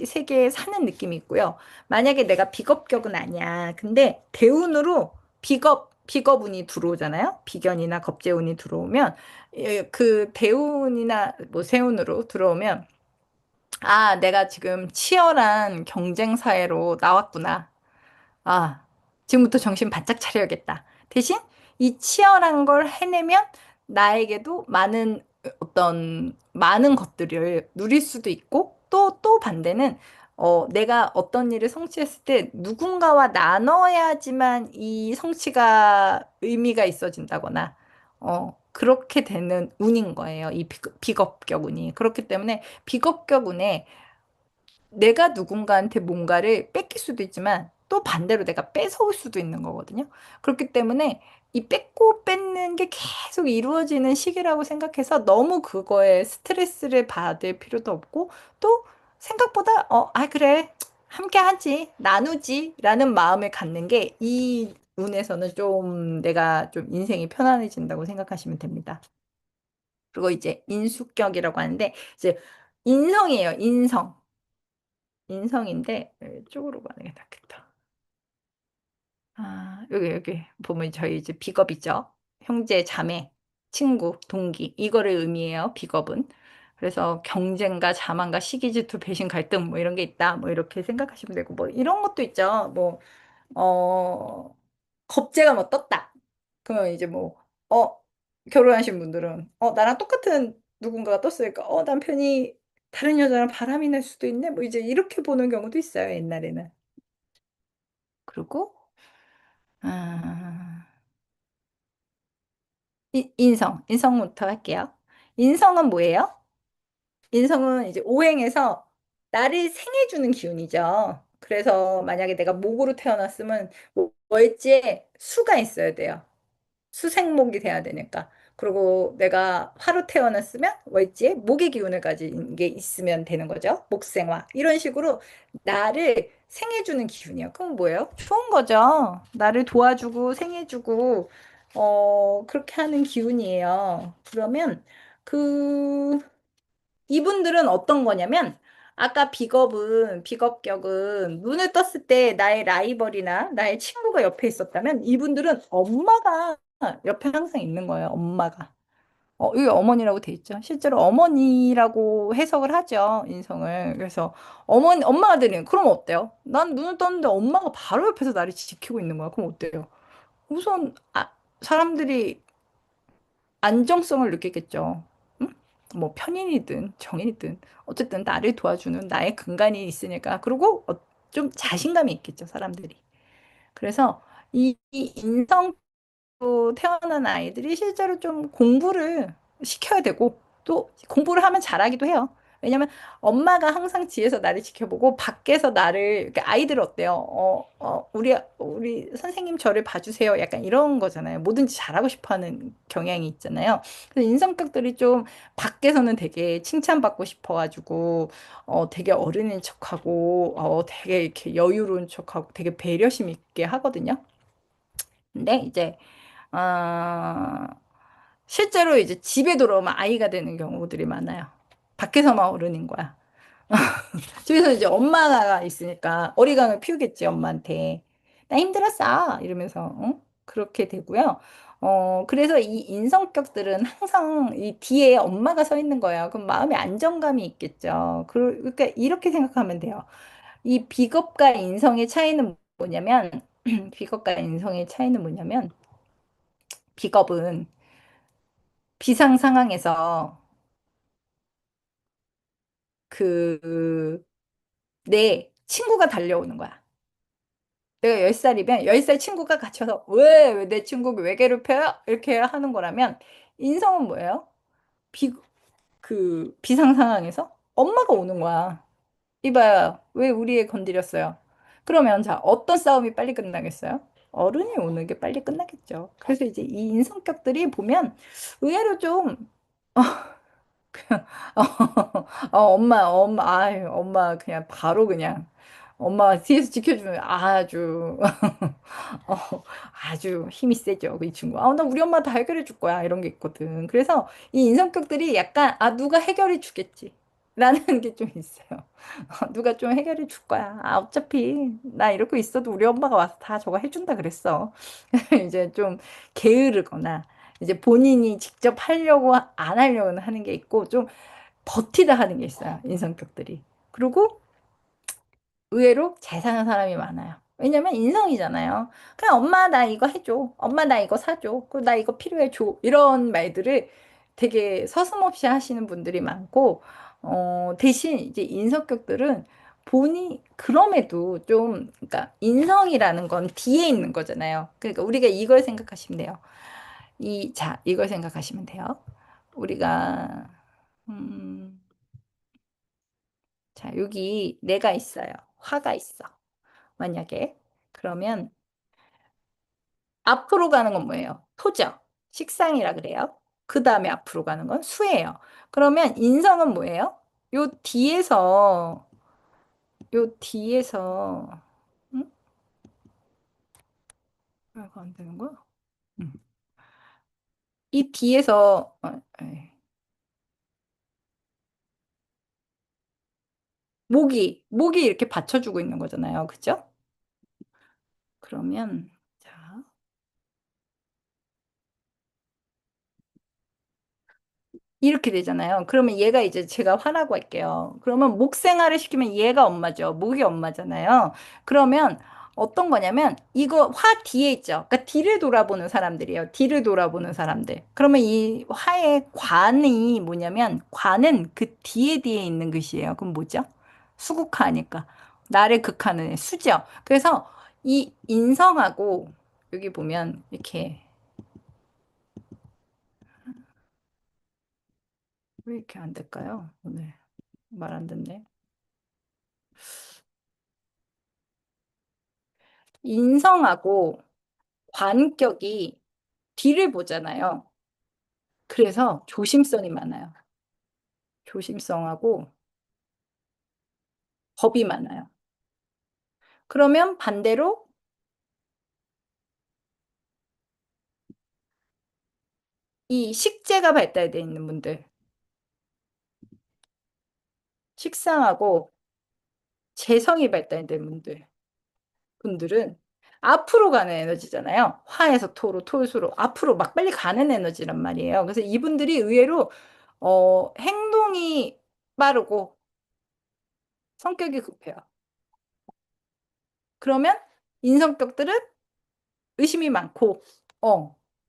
세계에 사는 느낌이 있고요. 만약에 내가 비겁격은 아니야. 근데 대운으로 비겁운이 들어오잖아요. 비견이나 겁재운이 들어오면, 그 대운이나 뭐 세운으로 들어오면, 아, 내가 지금 치열한 경쟁 사회로 나왔구나. 아, 지금부터 정신 바짝 차려야겠다. 대신 이 치열한 걸 해내면 나에게도 많은 것들을 누릴 수도 있고, 또 반대는, 내가 어떤 일을 성취했을 때 누군가와 나눠야지만 이 성취가 의미가 있어진다거나, 그렇게 되는 운인 거예요. 이 비겁격 운이. 그렇기 때문에 비겁격 운에 내가 누군가한테 뭔가를 뺏길 수도 있지만 또 반대로 내가 뺏어올 수도 있는 거거든요. 그렇기 때문에 이 뺏고 뺏는 게 계속 이루어지는 시기라고 생각해서 너무 그거에 스트레스를 받을 필요도 없고 또 생각보다 그래. 함께 하지. 나누지. 라는 마음을 갖는 게 이 운에서는 좀 내가 좀 인생이 편안해진다고 생각하시면 됩니다. 그리고 이제 인수격이라고 하는데 이제 인성이에요. 인성. 인성인데 이쪽으로 가는 게 낫겠다. 아, 여기 보면 저희 이제 비겁이죠. 형제, 자매, 친구, 동기 이거를 의미해요. 비겁은. 그래서 경쟁과 자만과 시기, 질투, 배신, 갈등 뭐 이런 게 있다. 뭐 이렇게 생각하시면 되고 뭐 이런 것도 있죠. 뭐 겁재가 뭐 떴다. 그러면 이제 뭐 결혼하신 분들은 나랑 똑같은 누군가가 떴으니까 남편이 다른 여자랑 바람이 날 수도 있네. 뭐 이제 이렇게 보는 경우도 있어요. 옛날에는. 그리고 아, 인성부터 할게요. 인성은 뭐예요? 인성은 이제 오행에서 나를 생해주는 기운이죠. 그래서 만약에 내가 목으로 태어났으면 월지에 수가 있어야 돼요. 수생목이 돼야 되니까. 그리고 내가 화로 태어났으면 월지에 목의 기운을 가진 게 있으면 되는 거죠. 목생화. 이런 식으로 나를 생해주는 기운이요. 그럼 뭐예요? 좋은 거죠. 나를 도와주고 생해주고, 그렇게 하는 기운이에요. 그러면 그, 이분들은 어떤 거냐면, 아까 비겁격은 눈을 떴을 때 나의 라이벌이나 나의 친구가 옆에 있었다면 이분들은 엄마가 옆에 항상 있는 거예요. 엄마가. 여기 어머니라고 돼 있죠. 실제로 어머니라고 해석을 하죠. 인성을. 그래서 엄마가 되는, 그럼 어때요? 난 눈을 떴는데 엄마가 바로 옆에서 나를 지키고 있는 거야. 그럼 어때요? 우선, 사람들이 안정성을 느끼겠죠. 응? 뭐 편인이든 정인이든 어쨌든 나를 도와주는 나의 근간이 있으니까 그리고 좀 자신감이 있겠죠 사람들이. 그래서 이 인성 또 태어난 아이들이 실제로 좀 공부를 시켜야 되고 또 공부를 하면 잘하기도 해요. 왜냐면 엄마가 항상 뒤에서 나를 지켜보고 밖에서 나를 이렇게 아이들 어때요? 우리 선생님 저를 봐주세요. 약간 이런 거잖아요. 뭐든지 잘하고 싶어하는 경향이 있잖아요. 그래서 인성격들이 좀 밖에서는 되게 칭찬받고 싶어가지고 되게 어른인 척하고 되게 이렇게 여유로운 척하고 되게 배려심 있게 하거든요. 근데 이제 아, 실제로 이제 집에 들어오면 아이가 되는 경우들이 많아요. 밖에서만 어른인 거야. 집에서 이제 엄마가 있으니까 어리광을 피우겠지, 엄마한테. 나 힘들었어. 이러면서, 그렇게 되고요. 그래서 이 인성격들은 항상 이 뒤에 엄마가 서 있는 거예요. 그럼 마음에 안정감이 있겠죠. 그러니까 이렇게 생각하면 돼요. 이 비겁과 인성의 차이는 뭐냐면, 비겁과 인성의 차이는 뭐냐면, 비겁은 비상 상황에서 그, 내 친구가 달려오는 거야. 내가 10살이면 10살 친구가 갇혀서 왜 내 친구 왜 괴롭혀요? 이렇게 하는 거라면 인성은 뭐예요? 비, 비상 상황에서 엄마가 오는 거야. 이봐요. 왜 우리 애 건드렸어요? 그러면 자, 어떤 싸움이 빨리 끝나겠어요? 어른이 오는 게 빨리 끝나겠죠. 그래서 이제 이 인성격들이 보면 의외로 좀 아유, 엄마 그냥 바로 그냥 엄마 뒤에서 지켜주면 아주 아주 힘이 세죠, 이 친구. 나 우리 엄마 다 해결해 줄 거야. 이런 게 있거든. 그래서 이 인성격들이 약간, 누가 해결해 주겠지. 라는 게 좀 있어요. 누가 좀 해결해 줄 거야. 어차피 나 이러고 있어도 우리 엄마가 와서 다 저거 해준다 그랬어. 이제 좀 게으르거나, 이제 본인이 직접 하려고 안 하려고 하는 게 있고, 좀 버티다 하는 게 있어요. 인성격들이. 그리고 의외로 잘 사는 사람이 많아요. 왜냐면 인성이잖아요. 그냥 엄마 나 이거 해줘. 엄마 나 이거 사줘. 그리고 나 이거 필요해 줘. 이런 말들을 되게 서슴없이 하시는 분들이 많고, 대신 이제 인성격들은 본이 그럼에도 좀, 그러니까 인성이라는 건 뒤에 있는 거잖아요. 그러니까 우리가 이걸 생각하시면 돼요. 자, 이걸 생각하시면 돼요. 우리가, 음, 자, 여기 내가 있어요. 화가 있어. 만약에. 그러면 앞으로 가는 건 뭐예요? 토죠. 식상이라 그래요. 그 다음에 앞으로 가는 건 수예요. 그러면 인성은 뭐예요? 요 뒤에서, 요 뒤에서, 응? 왜 이거 안 되는 거야? 응. 이 뒤에서, 목이 이렇게 받쳐주고 있는 거잖아요. 그죠? 그러면, 자. 이렇게 되잖아요. 그러면 얘가 이제 제가 화라고 할게요. 그러면 목 생활을 시키면 얘가 엄마죠. 목이 엄마잖아요. 그러면 어떤 거냐면 이거 화 뒤에 있죠. 그러니까 뒤를 돌아보는 사람들이에요. 뒤를 돌아보는 사람들. 그러면 이 화의 관이 뭐냐면 관은 그 뒤에 있는 것이에요. 그럼 뭐죠? 수국화니까. 나를 극하는 애, 수죠. 그래서 이 인성하고 여기 보면 이렇게 왜 이렇게 안 될까요? 오늘 말 안 듣네. 인성하고 관격이 뒤를 보잖아요. 그래서 조심성이 많아요. 조심성하고 겁이 많아요. 그러면 반대로 이 식재가 발달되어 있는 분들, 식상하고 재성이 발달된 분들은 앞으로 가는 에너지잖아요. 화에서 토로, 토수로 앞으로 막 빨리 가는 에너지란 말이에요. 그래서 이분들이 의외로 행동이 빠르고 성격이 급해요. 그러면 인성격들은 의심이 많고,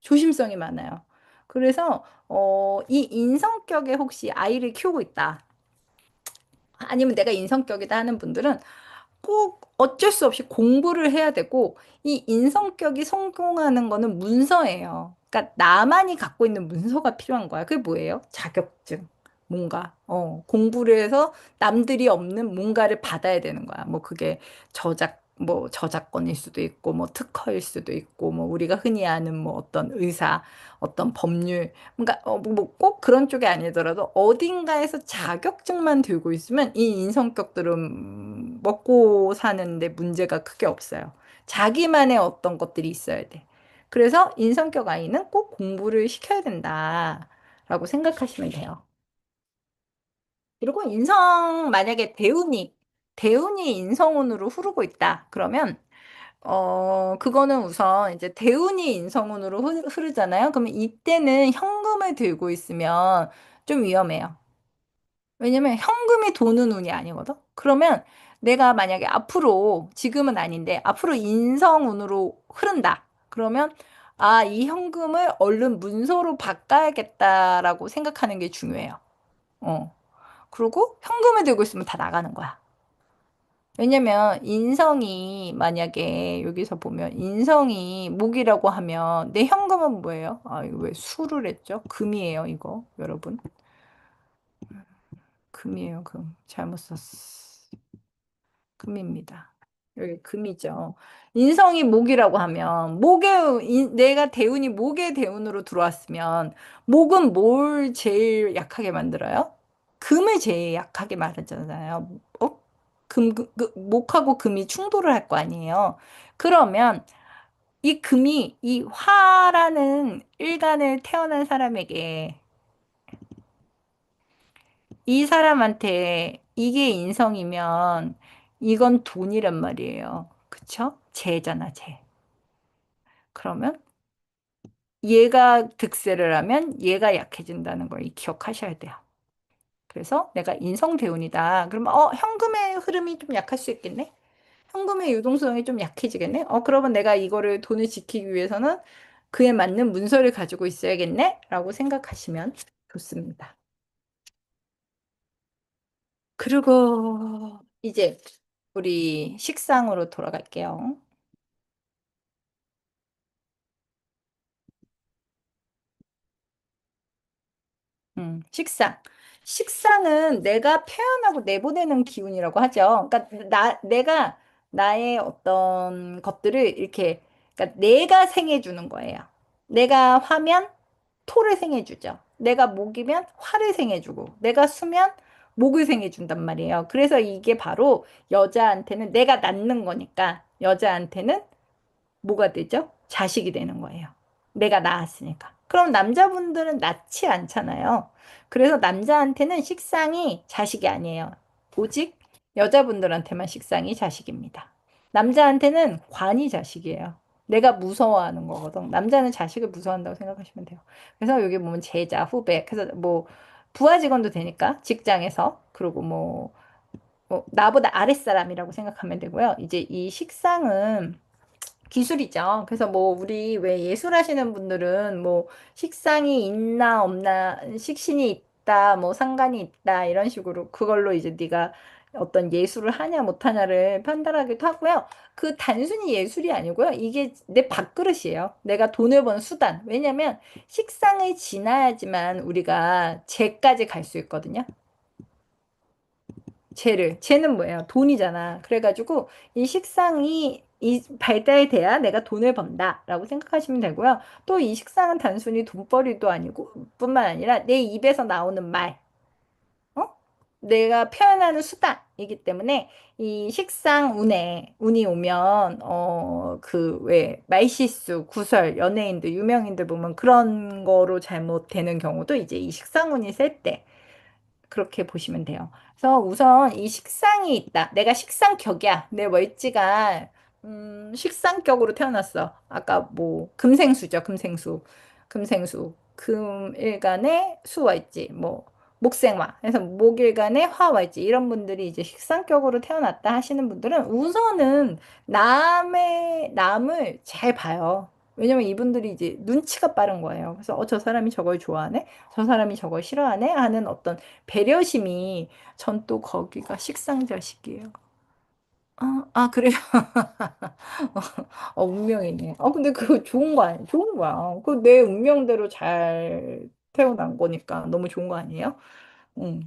조심성이 많아요. 그래서, 이 인성격에 혹시 아이를 키우고 있다. 아니면 내가 인성격이다 하는 분들은 꼭 어쩔 수 없이 공부를 해야 되고, 이 인성격이 성공하는 거는 문서예요. 그러니까 나만이 갖고 있는 문서가 필요한 거야. 그게 뭐예요? 자격증. 뭔가, 공부를 해서 남들이 없는 뭔가를 받아야 되는 거야. 뭐 그게 저작권일 수도 있고, 뭐 특허일 수도 있고, 뭐 우리가 흔히 아는 뭐 어떤 의사, 어떤 법률, 그러니까 뭐 꼭 그런 쪽이 아니더라도 어딘가에서 자격증만 들고 있으면 이 인성격들은 먹고 사는데 문제가 크게 없어요. 자기만의 어떤 것들이 있어야 돼. 그래서 인성격 아이는 꼭 공부를 시켜야 된다라고 생각하시면 돼요. 그리고 만약에 대운이 인성운으로 흐르고 있다. 그러면 그거는 우선 이제 대운이 인성운으로 흐르잖아요. 그러면 이때는 현금을 들고 있으면 좀 위험해요. 왜냐면 현금이 도는 운이 아니거든? 그러면 내가 만약에 앞으로, 지금은 아닌데, 앞으로 인성운으로 흐른다. 그러면, 아, 이 현금을 얼른 문서로 바꿔야겠다라고 생각하는 게 중요해요. 어. 그리고 현금을 들고 있으면 다 나가는 거야. 왜냐면 인성이 만약에 여기서 보면 인성이 목이라고 하면 내 현금은 뭐예요? 아, 이거 왜 수를 했죠? 금이에요, 이거. 여러분. 금이에요, 금. 잘못 썼어. 금입니다. 여기 금이죠. 인성이 목이라고 하면 내가 대운이 목의 대운으로 들어왔으면 목은 뭘 제일 약하게 만들어요? 금을 제일 약하게 말하잖아요. 어? 목하고 금이 충돌을 할 거 아니에요. 그러면 이 금이 이 화라는 일간을 태어난 사람에게 이 사람한테 이게 인성이면 이건 돈이란 말이에요. 그쵸? 재잖아, 재. 그러면 얘가 득세를 하면 얘가 약해진다는 걸 기억하셔야 돼요. 그래서 내가 인성대운이다. 그러면 현금의 흐름이 좀 약할 수 있겠네? 현금의 유동성이 좀 약해지겠네? 그러면 내가 이거를 돈을 지키기 위해서는 그에 맞는 문서를 가지고 있어야겠네? 라고 생각하시면 좋습니다. 그리고 이제 우리 식상으로 돌아갈게요. 식상. 식상은 내가 표현하고 내보내는 기운이라고 하죠. 그러니까 내가 나의 어떤 것들을 이렇게, 그러니까 내가 생해주는 거예요. 내가 화면 토를 생해주죠. 내가 목이면 화를 생해주고, 내가 수면 목을 생해준단 말이에요. 그래서 이게 바로 여자한테는 내가 낳는 거니까 여자한테는 뭐가 되죠? 자식이 되는 거예요. 내가 낳았으니까. 그럼 남자분들은 낳지 않잖아요. 그래서 남자한테는 식상이 자식이 아니에요. 오직 여자분들한테만 식상이 자식입니다. 남자한테는 관이 자식이에요. 내가 무서워하는 거거든. 남자는 자식을 무서워한다고 생각하시면 돼요. 그래서 여기 보면 제자, 후배, 그래서 뭐 부하 직원도 되니까 직장에서 그리고 나보다 아랫사람이라고 생각하면 되고요. 이제 이 식상은 기술이죠. 그래서 뭐 우리 왜 예술하시는 분들은 뭐 식상이 있나 없나, 식신이 있다, 뭐 상관이 있다 이런 식으로 그걸로 이제 네가 어떤 예술을 하냐 못하냐를 판단하기도 하고요. 그 단순히 예술이 아니고요. 이게 내 밥그릇이에요. 내가 돈을 버는 수단. 왜냐면 식상을 지나야지만 우리가 재까지 갈 수 있거든요. 쟤는 뭐예요? 돈이잖아. 그래가지고 이 식상이 발달돼야 내가 돈을 번다라고 생각하시면 되고요. 또 이 식상은 단순히 돈벌이도 아니고 뿐만 아니라 내 입에서 나오는 말, 어? 내가 표현하는 수단이기 때문에 이 식상 운이 오면 그 왜 말실수, 구설, 연예인들, 유명인들 보면 그런 거로 잘못되는 경우도 이제 이 식상운이 셀 때. 그렇게 보시면 돼요. 그래서 우선 이 식상이 있다. 내가 식상격이야. 내 월지가 식상격으로 태어났어. 아까 뭐 금생수죠. 금생수. 금생수. 금일간의 수월지. 뭐 목생화. 그래서 목일간의 화월지. 이런 분들이 이제 식상격으로 태어났다 하시는 분들은 우선은 남을 잘 봐요. 왜냐면 이분들이 이제 눈치가 빠른 거예요. 그래서 저 사람이 저걸 좋아하네? 저 사람이 저걸 싫어하네? 하는 어떤 배려심이 전 또 거기가 식상자식이에요. 그래요? 운명이네. 근데 그거 좋은 거 아니에요? 좋은 거야. 그 내 운명대로 잘 태어난 거니까 너무 좋은 거 아니에요?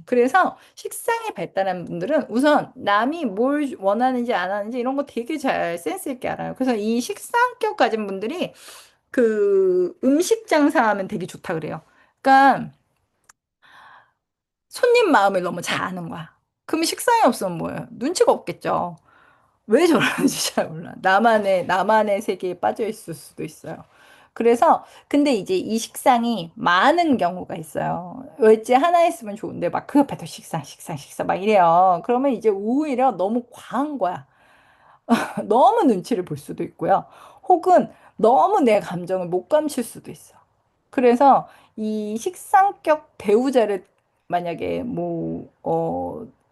그래서 식상이 발달한 분들은 우선 남이 뭘 원하는지 안 하는지 이런 거 되게 잘 센스 있게 알아요. 그래서 이 식상격 가진 분들이 그 음식 장사하면 되게 좋다 그래요. 그러니까 손님 마음을 너무 잘 아는 거야. 그러면 식상이 없으면 뭐예요? 눈치가 없겠죠. 왜 저러는지 잘 몰라. 나만의 세계에 빠져 있을 수도 있어요. 그래서, 근데 이제 이 식상이 많은 경우가 있어요. 웨지 하나 있으면 좋은데, 막 그 옆에도 식상 막 이래요. 그러면 이제 오히려 너무 과한 거야. 너무 눈치를 볼 수도 있고요. 혹은 너무 내 감정을 못 감출 수도 있어. 그래서 이 식상격 배우자를 만약에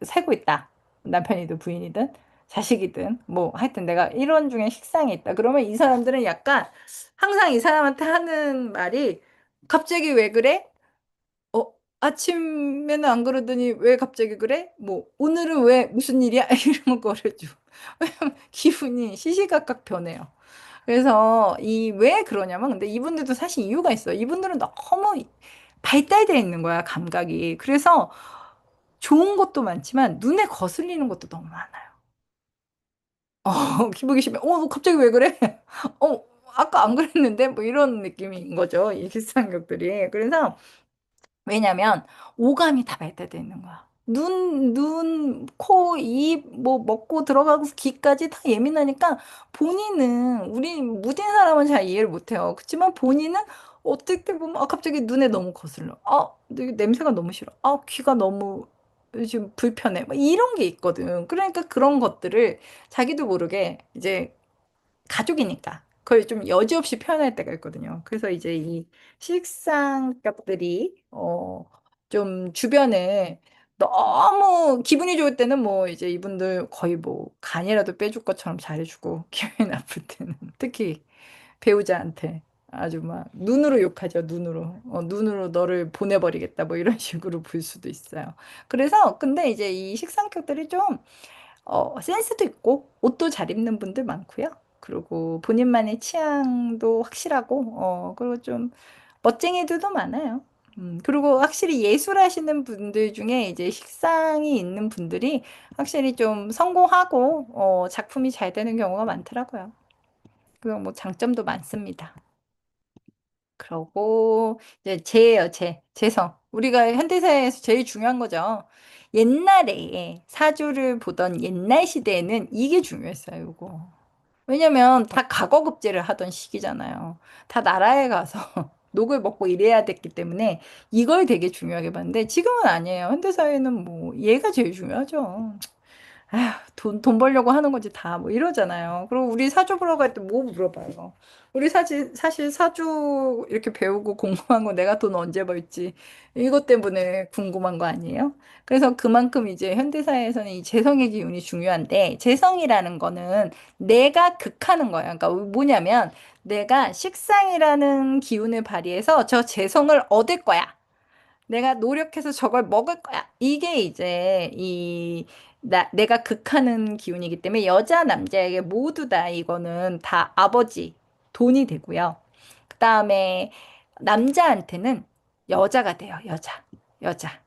세고 있다. 남편이든 부인이든 자식이든 뭐 하여튼 내가 이런 중에 식상이 있다. 그러면 이 사람들은 약간 항상 이 사람한테 하는 말이 갑자기 왜 그래? 어, 아침에는 안 그러더니 왜 갑자기 그래? 뭐 오늘은 왜 무슨 일이야? 이런 거를 좀 기분이 시시각각 변해요. 그래서 이 왜 그러냐면 근데 이분들도 사실 이유가 있어요. 이분들은 너무 발달되어 있는 거야, 감각이. 그래서 좋은 것도 많지만 눈에 거슬리는 것도 너무 많아요. 기분이 심해. 너 갑자기 왜 그래? 어, 아까 안 그랬는데? 뭐 이런 느낌인 거죠. 이 기상격들이. 그래서 왜냐면 오감이 다 발달되어 있는 거야. 코, 입, 뭐 먹고 들어가고 귀까지 다 예민하니까 본인은 우리 무딘 사람은 잘 이해를 못해요. 그렇지만 본인은 어떨 때 보면 갑자기 눈에 너무 거슬러. 근데 냄새가 너무 싫어. 귀가 너무 지금 불편해. 막 이런 게 있거든. 그러니까 그런 것들을 자기도 모르게 이제 가족이니까 그걸 좀 여지없이 표현할 때가 있거든요. 그래서 이제 이 식상격들이 좀 주변에 너무 기분이 좋을 때는 뭐 이제 이분들 거의 뭐 간이라도 빼줄 것처럼 잘해주고 기분이 나쁠 때는 특히 배우자한테 아주 막 눈으로 욕하죠. 눈으로 너를 보내버리겠다 뭐 이런 식으로 볼 수도 있어요. 그래서 근데 이제 이 식상격들이 좀 센스도 있고, 옷도 잘 입는 분들 많고요. 그리고 본인만의 취향도 확실하고, 그리고 좀 멋쟁이들도 많아요. 그리고 확실히 예술하시는 분들 중에 이제 식상이 있는 분들이 확실히 좀 성공하고, 작품이 잘 되는 경우가 많더라고요. 그리고 뭐 장점도 많습니다. 그러고, 이제 재예요, 재. 재성. 우리가 현대사회에서 제일 중요한 거죠. 옛날에 사주를 보던 옛날 시대에는 이게 중요했어요, 이거. 왜냐면 다 각어급제를 하던 시기잖아요. 다 나라에 가서 녹을 먹고 이래야 됐기 때문에 이걸 되게 중요하게 봤는데 지금은 아니에요. 현대사회는 뭐 얘가 제일 중요하죠. 아휴, 돈 벌려고 하는 거지, 다. 뭐 이러잖아요. 그리고 우리 사주 보러 갈 때 뭐 물어봐요? 우리 사실 사주 이렇게 배우고 궁금한 거 내가 돈 언제 벌지? 이것 때문에 궁금한 거 아니에요? 그래서 그만큼 이제 현대사회에서는 이 재성의 기운이 중요한데, 재성이라는 거는 내가 극하는 거예요. 그러니까 뭐냐면, 내가 식상이라는 기운을 발휘해서 저 재성을 얻을 거야. 내가 노력해서 저걸 먹을 거야. 이게 이제 내가 극하는 기운이기 때문에 여자, 남자에게 모두 다 이거는 다 아버지, 돈이 되고요. 그 다음에 남자한테는 여자가 돼요. 여자.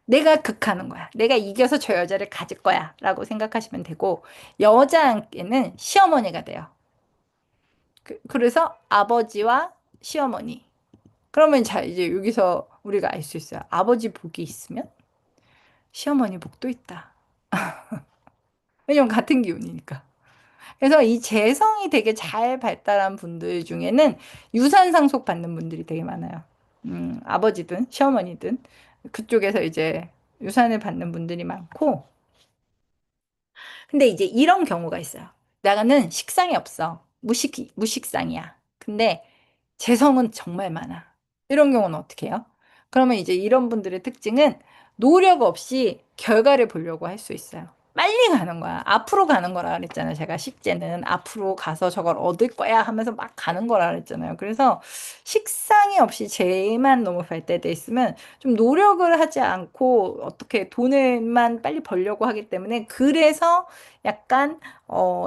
내가 극하는 거야. 내가 이겨서 저 여자를 가질 거야. 라고 생각하시면 되고, 여자에게는 시어머니가 돼요. 그래서 아버지와 시어머니. 그러면 자, 이제 여기서 우리가 알 수 있어요. 아버지 복이 있으면 시어머니 복도 있다. 왜냐면 같은 기운이니까. 그래서 이 재성이 되게 잘 발달한 분들 중에는 유산 상속 받는 분들이 되게 많아요. 아버지든 시어머니든 그쪽에서 이제 유산을 받는 분들이 많고, 근데 이제 이런 경우가 있어요. 나는 식상이 없어. 무식상이야. 근데 재성은 정말 많아. 이런 경우는 어떻게 해요? 그러면 이제 이런 분들의 특징은 노력 없이 결과를 보려고 할 수 있어요. 빨리 가는 거야. 앞으로 가는 거라 그랬잖아요. 제가 식재는 앞으로 가서 저걸 얻을 거야 하면서 막 가는 거라 그랬잖아요. 그래서 식상이 없이 재만 너무 발달돼 있으면 좀 노력을 하지 않고 어떻게 돈을만 빨리 벌려고 하기 때문에 그래서 약간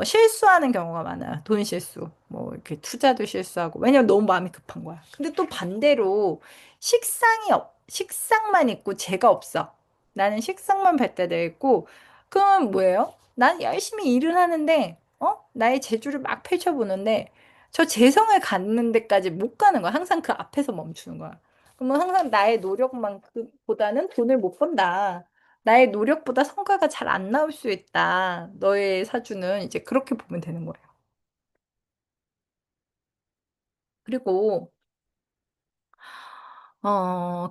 실수하는 경우가 많아요. 돈 실수. 뭐 이렇게 투자도 실수하고. 왜냐면 너무 마음이 급한 거야. 근데 또 반대로 식상만 있고 재가 없어. 나는 식상만 발달되어 있고 그러면 뭐예요? 난 열심히 일을 하는데 나의 재주를 막 펼쳐보는데 저 재성을 갖는 데까지 못 가는 거야. 항상 그 앞에서 멈추는 거야. 그러면 항상 나의 노력만큼보다는 돈을 못 번다. 나의 노력보다 성과가 잘 안 나올 수 있다. 너의 사주는 이제 그렇게 보면 되는 거예요. 그리고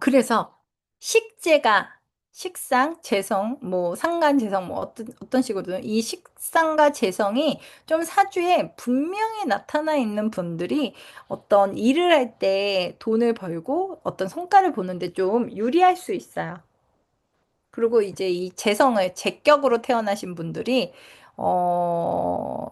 그래서 식재가 식상, 재성, 뭐 상간, 재성, 뭐 어떤 식으로든 이 식상과 재성이 좀 사주에 분명히 나타나 있는 분들이 어떤 일을 할 때 돈을 벌고 어떤 성과를 보는데 좀 유리할 수 있어요. 그리고 이제 이 재성을 제격으로 태어나신 분들이 어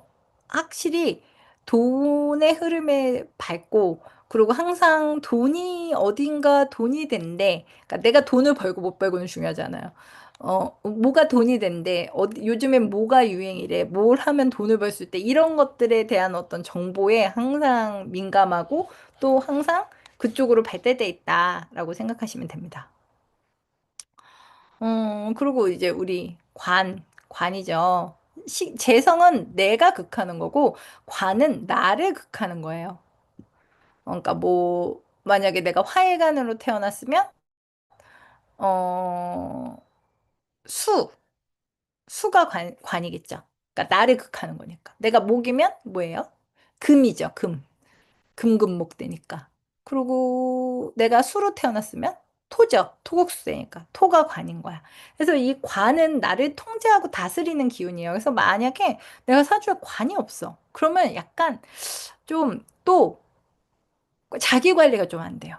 확실히 돈의 흐름에 밝고 그리고 항상 돈이 어딘가 돈이 된대. 그러니까 내가 돈을 벌고 못 벌고는 중요하잖아요. 뭐가 돈이 된대. 요즘엔 뭐가 유행이래. 뭘 하면 돈을 벌 수 있대. 이런 것들에 대한 어떤 정보에 항상 민감하고 또 항상 그쪽으로 발달돼 있다라고 생각하시면 됩니다. 그리고 이제 우리 관이죠. 재성은 내가 극하는 거고, 관은 나를 극하는 거예요. 그러니까 뭐, 만약에 내가 화해관으로 태어났으면, 어, 수, 수가 관이겠죠. 그러니까 나를 극하는 거니까. 내가 목이면 뭐예요? 금이죠, 금. 금금목 되니까. 그리고 내가 수로 태어났으면 토죠. 토국수제니까. 토가 관인 거야. 그래서 이 관은 나를 통제하고 다스리는 기운이에요. 그래서 만약에 내가 사주에 관이 없어. 그러면 약간 좀 또 자기 관리가 좀 안 돼요.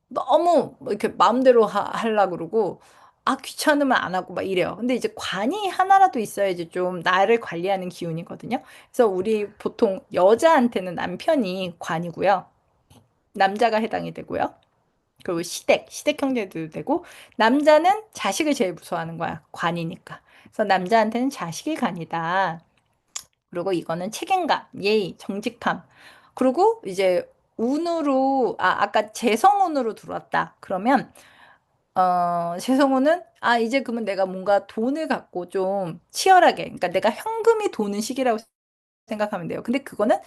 너무 뭐 이렇게 마음대로 하려고 그러고 아 귀찮으면 안 하고 막 이래요. 근데 이제 관이 하나라도 있어야지 좀 나를 관리하는 기운이거든요. 그래서 우리 보통 여자한테는 남편이 관이고요. 남자가 해당이 되고요. 그리고 시댁 형제도 되고 남자는 자식을 제일 무서워하는 거야. 관이니까. 그래서 남자한테는 자식이 관이다. 그리고 이거는 책임감, 예의, 정직함. 그리고 이제 운으로 아까 재성운으로 들어왔다. 그러면 재성운은 이제 그러면 내가 뭔가 돈을 갖고 좀 치열하게 그러니까 내가 현금이 도는 시기라고 생각하면 돼요. 근데 그거는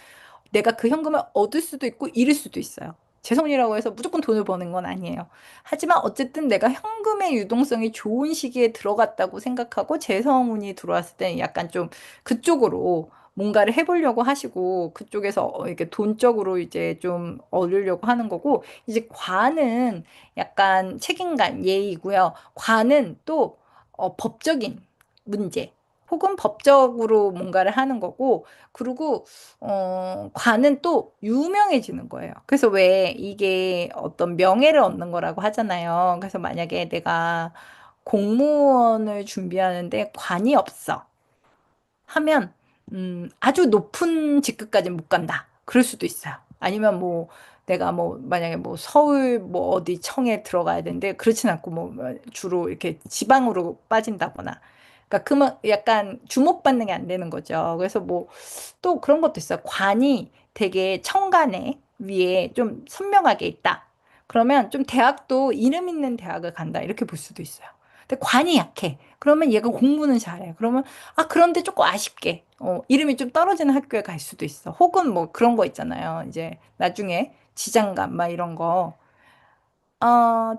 내가 그 현금을 얻을 수도 있고 잃을 수도 있어요. 재성이라고 해서 무조건 돈을 버는 건 아니에요. 하지만 어쨌든 내가 현금의 유동성이 좋은 시기에 들어갔다고 생각하고 재성운이 들어왔을 때 약간 좀 그쪽으로 뭔가를 해보려고 하시고 그쪽에서 이렇게 돈적으로 이제 좀 얻으려고 하는 거고 이제 관은 약간 책임감, 예의고요. 관은 또 법적인 문제 혹은 법적으로 뭔가를 하는 거고 그리고 관은 또 유명해지는 거예요. 그래서 왜 이게 어떤 명예를 얻는 거라고 하잖아요. 그래서 만약에 내가 공무원을 준비하는데 관이 없어. 하면 아주 높은 직급까지는 못 간다. 그럴 수도 있어요. 아니면 뭐 내가 뭐 만약에 뭐 서울 뭐 어디 청에 들어가야 되는데 그렇진 않고 뭐 주로 이렇게 지방으로 빠진다거나 그러니까 그만 약간 주목받는 게 안 되는 거죠. 그래서 뭐 또 그런 것도 있어요. 관이 되게 청간에 위에 좀 선명하게 있다. 그러면 좀 대학도 이름 있는 대학을 간다. 이렇게 볼 수도 있어요. 근데 관이 약해. 그러면 얘가 공부는 잘해. 그러면 그런데 조금 아쉽게 이름이 좀 떨어지는 학교에 갈 수도 있어. 혹은 뭐 그런 거 있잖아요. 이제 나중에 지장감 막 이런 거.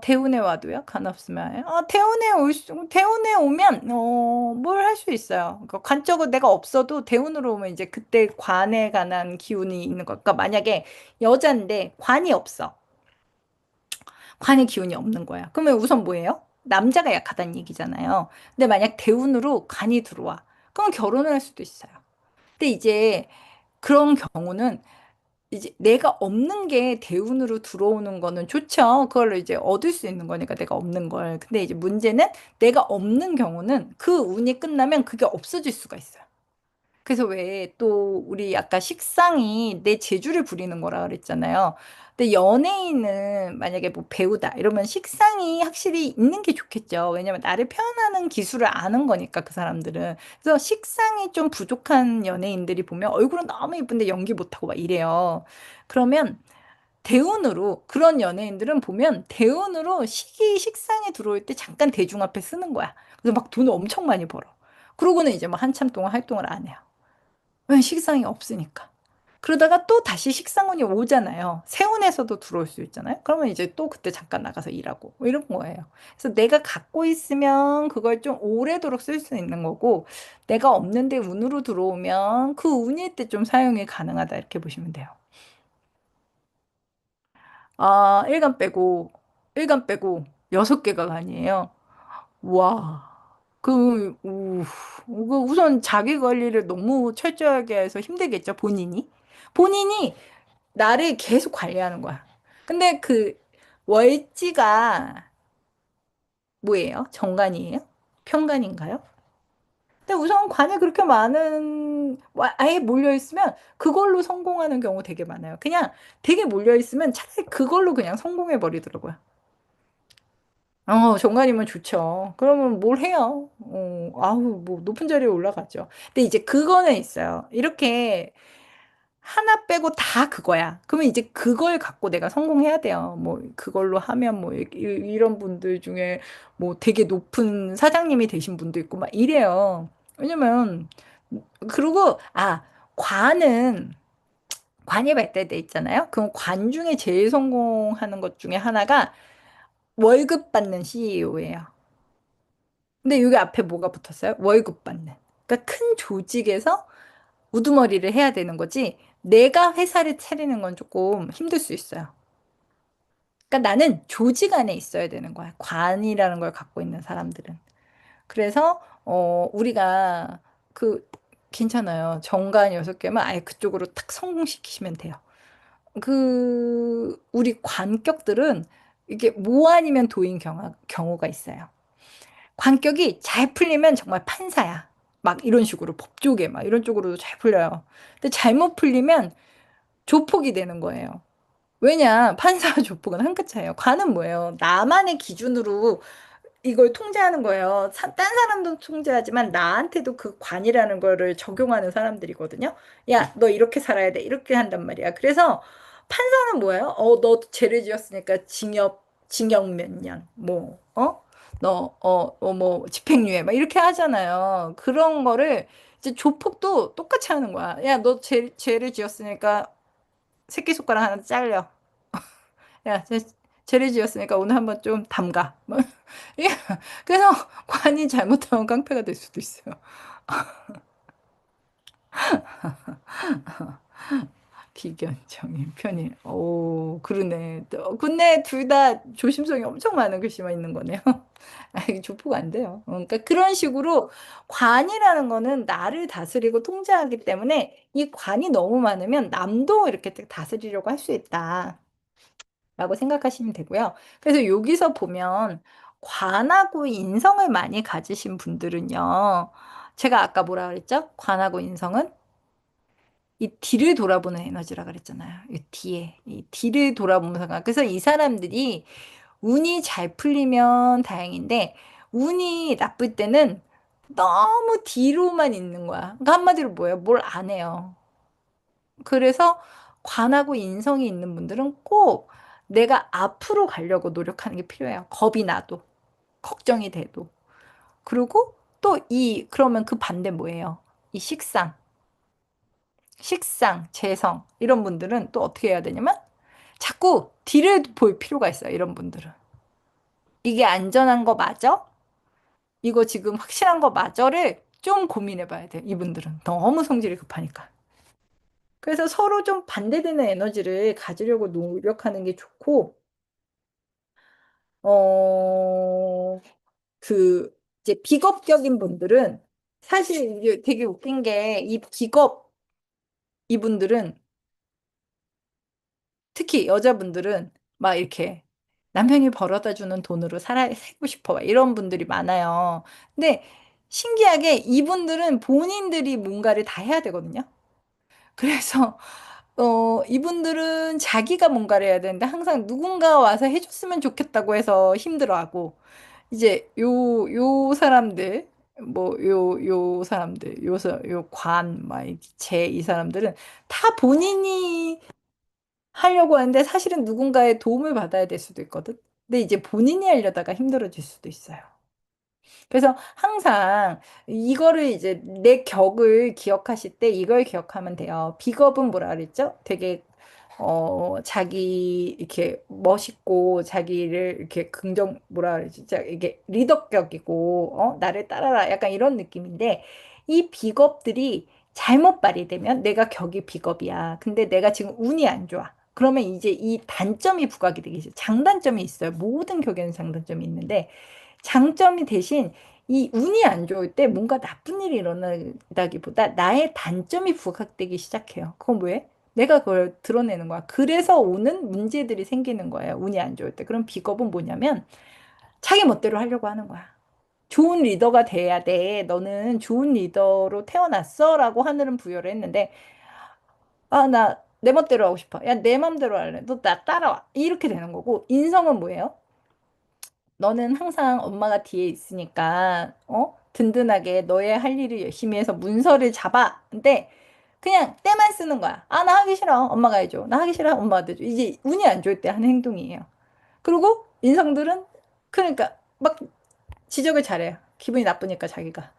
대운에 와도요? 간 없으면. 대운에 오면, 뭘 할 수 있어요. 그러니까 관적으로 내가 없어도 대운으로 오면 이제 그때 관에 관한 기운이 있는 거. 그러니까 만약에 여잔데 관이 없어. 관의 기운이 없는 거야. 그러면 우선 뭐예요? 남자가 약하다는 얘기잖아요. 근데 만약 대운으로 관이 들어와. 그럼 결혼을 할 수도 있어요. 근데 이제 그런 경우는 이제 내가 없는 게 대운으로 들어오는 거는 좋죠. 그걸로 이제 얻을 수 있는 거니까 내가 없는 걸. 근데 이제 문제는 내가 없는 경우는 그 운이 끝나면 그게 없어질 수가 있어요. 그래서 왜 또 우리 아까 식상이 내 재주를 부리는 거라 그랬잖아요. 근데 연예인은 만약에 뭐 배우다 이러면 식상이 확실히 있는 게 좋겠죠. 왜냐면 나를 표현하는 기술을 아는 거니까 그 사람들은. 그래서 식상이 좀 부족한 연예인들이 보면 얼굴은 너무 예쁜데 연기 못하고 막 이래요. 그러면 대운으로 그런 연예인들은 보면 대운으로 식상에 들어올 때 잠깐 대중 앞에 쓰는 거야. 그래서 막 돈을 엄청 많이 벌어. 그러고는 이제 막 한참 동안 활동을 안 해요. 왜 식상이 없으니까. 그러다가 또 다시 식상운이 오잖아요. 세운에서도 들어올 수 있잖아요. 그러면 이제 또 그때 잠깐 나가서 일하고 뭐 이런 거예요. 그래서 내가 갖고 있으면 그걸 좀 오래도록 쓸 수 있는 거고 내가 없는데 운으로 들어오면 그 운일 때 좀 사용이 가능하다 이렇게 보시면 돼요. 일간 빼고 일간 빼고 여섯 개가 관이에요. 와. 그 우선 자기 관리를 너무 철저하게 해서 힘들겠죠, 본인이. 본인이 나를 계속 관리하는 거야. 근데 그 월지가 뭐예요? 정관이에요? 편관인가요? 근데 우선 관이 그렇게 아예 몰려있으면 그걸로 성공하는 경우 되게 많아요. 그냥 되게 몰려있으면 차라리 그걸로 그냥 성공해버리더라고요. 정관이면 좋죠. 그러면 뭘 해요? 아우, 뭐, 높은 자리에 올라가죠. 근데 이제 그거는 있어요. 이렇게 하나 빼고 다 그거야. 그러면 이제 그걸 갖고 내가 성공해야 돼요. 뭐, 그걸로 하면 뭐, 이런 분들 중에 뭐 되게 높은 사장님이 되신 분도 있고 막 이래요. 왜냐면, 그리고, 관이 발달돼 있잖아요. 그럼 관 중에 제일 성공하는 것 중에 하나가 월급 받는 CEO예요. 근데 여기 앞에 뭐가 붙었어요? 월급 받는. 그러니까 큰 조직에서 우두머리를 해야 되는 거지. 내가 회사를 차리는 건 조금 힘들 수 있어요. 그러니까 나는 조직 안에 있어야 되는 거야. 관이라는 걸 갖고 있는 사람들은. 그래서 우리가 그 괜찮아요. 정관 여섯 개면 아예 그쪽으로 탁 성공시키시면 돼요. 우리 관격들은 이게 모 아니면 도인 경우가 있어요. 관격이 잘 풀리면 정말 판사야. 막 이런 식으로 법조계 막 이런 쪽으로도 잘 풀려요. 근데 잘못 풀리면 조폭이 되는 거예요. 왜냐? 판사와 조폭은 한 끗 차이예요. 관은 뭐예요? 나만의 기준으로 이걸 통제하는 거예요. 딴 사람도 통제하지만 나한테도 그 관이라는 거를 적용하는 사람들이거든요. 야, 너 이렇게 살아야 돼. 이렇게 한단 말이야. 그래서 판사는 뭐예요? 너 죄를 지었으니까 징역 몇 년, 뭐, 집행유예, 막 이렇게 하잖아요. 그런 거를 이제 조폭도 똑같이 하는 거야. 야, 너 죄를 지었으니까 새끼손가락 하나 잘려. 야, 죄를 지었으니까 오늘 한번 좀 담가. 뭐, 예. 그래서 관이 잘못하면 깡패가 될 수도 있어요. 비견정인 편인. 오, 그러네. 근데 둘 다 조심성이 엄청 많은 글씨만 있는 거네요. 이게 조포가 안 돼요. 그러니까 그런 식으로 관이라는 거는 나를 다스리고 통제하기 때문에 이 관이 너무 많으면 남도 이렇게 다스리려고 할 수 있다. 라고 생각하시면 되고요. 그래서 여기서 보면 관하고 인성을 많이 가지신 분들은요. 제가 아까 뭐라 그랬죠? 관하고 인성은 이 뒤를 돌아보는 에너지라 그랬잖아요. 이 뒤에 이 뒤를 돌아보면서 그래서 이 사람들이 운이 잘 풀리면 다행인데 운이 나쁠 때는 너무 뒤로만 있는 거야. 그러니까 한마디로 뭐예요? 뭘 안 해요. 그래서 관하고 인성이 있는 분들은 꼭 내가 앞으로 가려고 노력하는 게 필요해요. 겁이 나도, 걱정이 돼도. 그리고 또 그러면 그 반대 뭐예요? 이 재성, 이런 분들은 또 어떻게 해야 되냐면 자꾸 뒤를 볼 필요가 있어요. 이런 분들은. 이게 안전한 거 맞아? 이거 지금 확실한 거 맞아를 좀 고민해 봐야 돼. 이분들은. 너무 성질이 급하니까. 그래서 서로 좀 반대되는 에너지를 가지려고 노력하는 게 좋고, 어, 이제 비겁격인 분들은 사실 이게 되게 웃긴 게 이분들은 특히 여자분들은 막 이렇게 남편이 벌어다 주는 돈으로 살고 싶어. 막 이런 분들이 많아요. 근데 신기하게 이분들은 본인들이 뭔가를 다 해야 되거든요. 그래서 이분들은 자기가 뭔가를 해야 되는데 항상 누군가 와서 해줬으면 좋겠다고 해서 힘들어하고 이제 요 사람들 요 사람들 이 사람들은 다 본인이 하려고 하는데 사실은 누군가의 도움을 받아야 될 수도 있거든. 근데 이제 본인이 하려다가 힘들어질 수도 있어요. 그래서 항상 이거를 이제 내 격을 기억하실 때 이걸 기억하면 돼요. 비겁은 뭐라 그랬죠? 되게 자기 이렇게 멋있고 자기를 이렇게 뭐라 그러지? 진짜 이게 리더격이고 나를 따라라 약간 이런 느낌인데 이 비겁들이 잘못 발휘되면 내가 격이 비겁이야. 근데 내가 지금 운이 안 좋아. 그러면 이제 이 단점이 부각이 되겠죠. 장단점이 있어요. 모든 격에는 장단점이 있는데 장점이 대신 이 운이 안 좋을 때 뭔가 나쁜 일이 일어나다기보다 나의 단점이 부각되기 시작해요. 그건 왜? 내가 그걸 드러내는 거야. 그래서 오는 문제들이 생기는 거예요. 운이 안 좋을 때. 그럼 비겁은 뭐냐면 자기 멋대로 하려고 하는 거야. 좋은 리더가 돼야 돼. 너는 좋은 리더로 태어났어. 라고 하늘은 부여를 했는데, 아, 나 내 멋대로 하고 싶어. 야, 내 맘대로 할래. 너 나 따라와. 이렇게 되는 거고, 인성은 뭐예요? 너는 항상 엄마가 뒤에 있으니까, 든든하게 너의 할 일을 열심히 해서 문서를 잡아. 근데 그냥 때만 쓰는 거야. 아, 나 하기 싫어. 엄마가 해줘. 나 하기 싫어. 엄마가 해줘. 이제 운이 안 좋을 때 하는 행동이에요. 그리고 인성들은 그러니까 막 지적을 잘해요. 기분이 나쁘니까 자기가.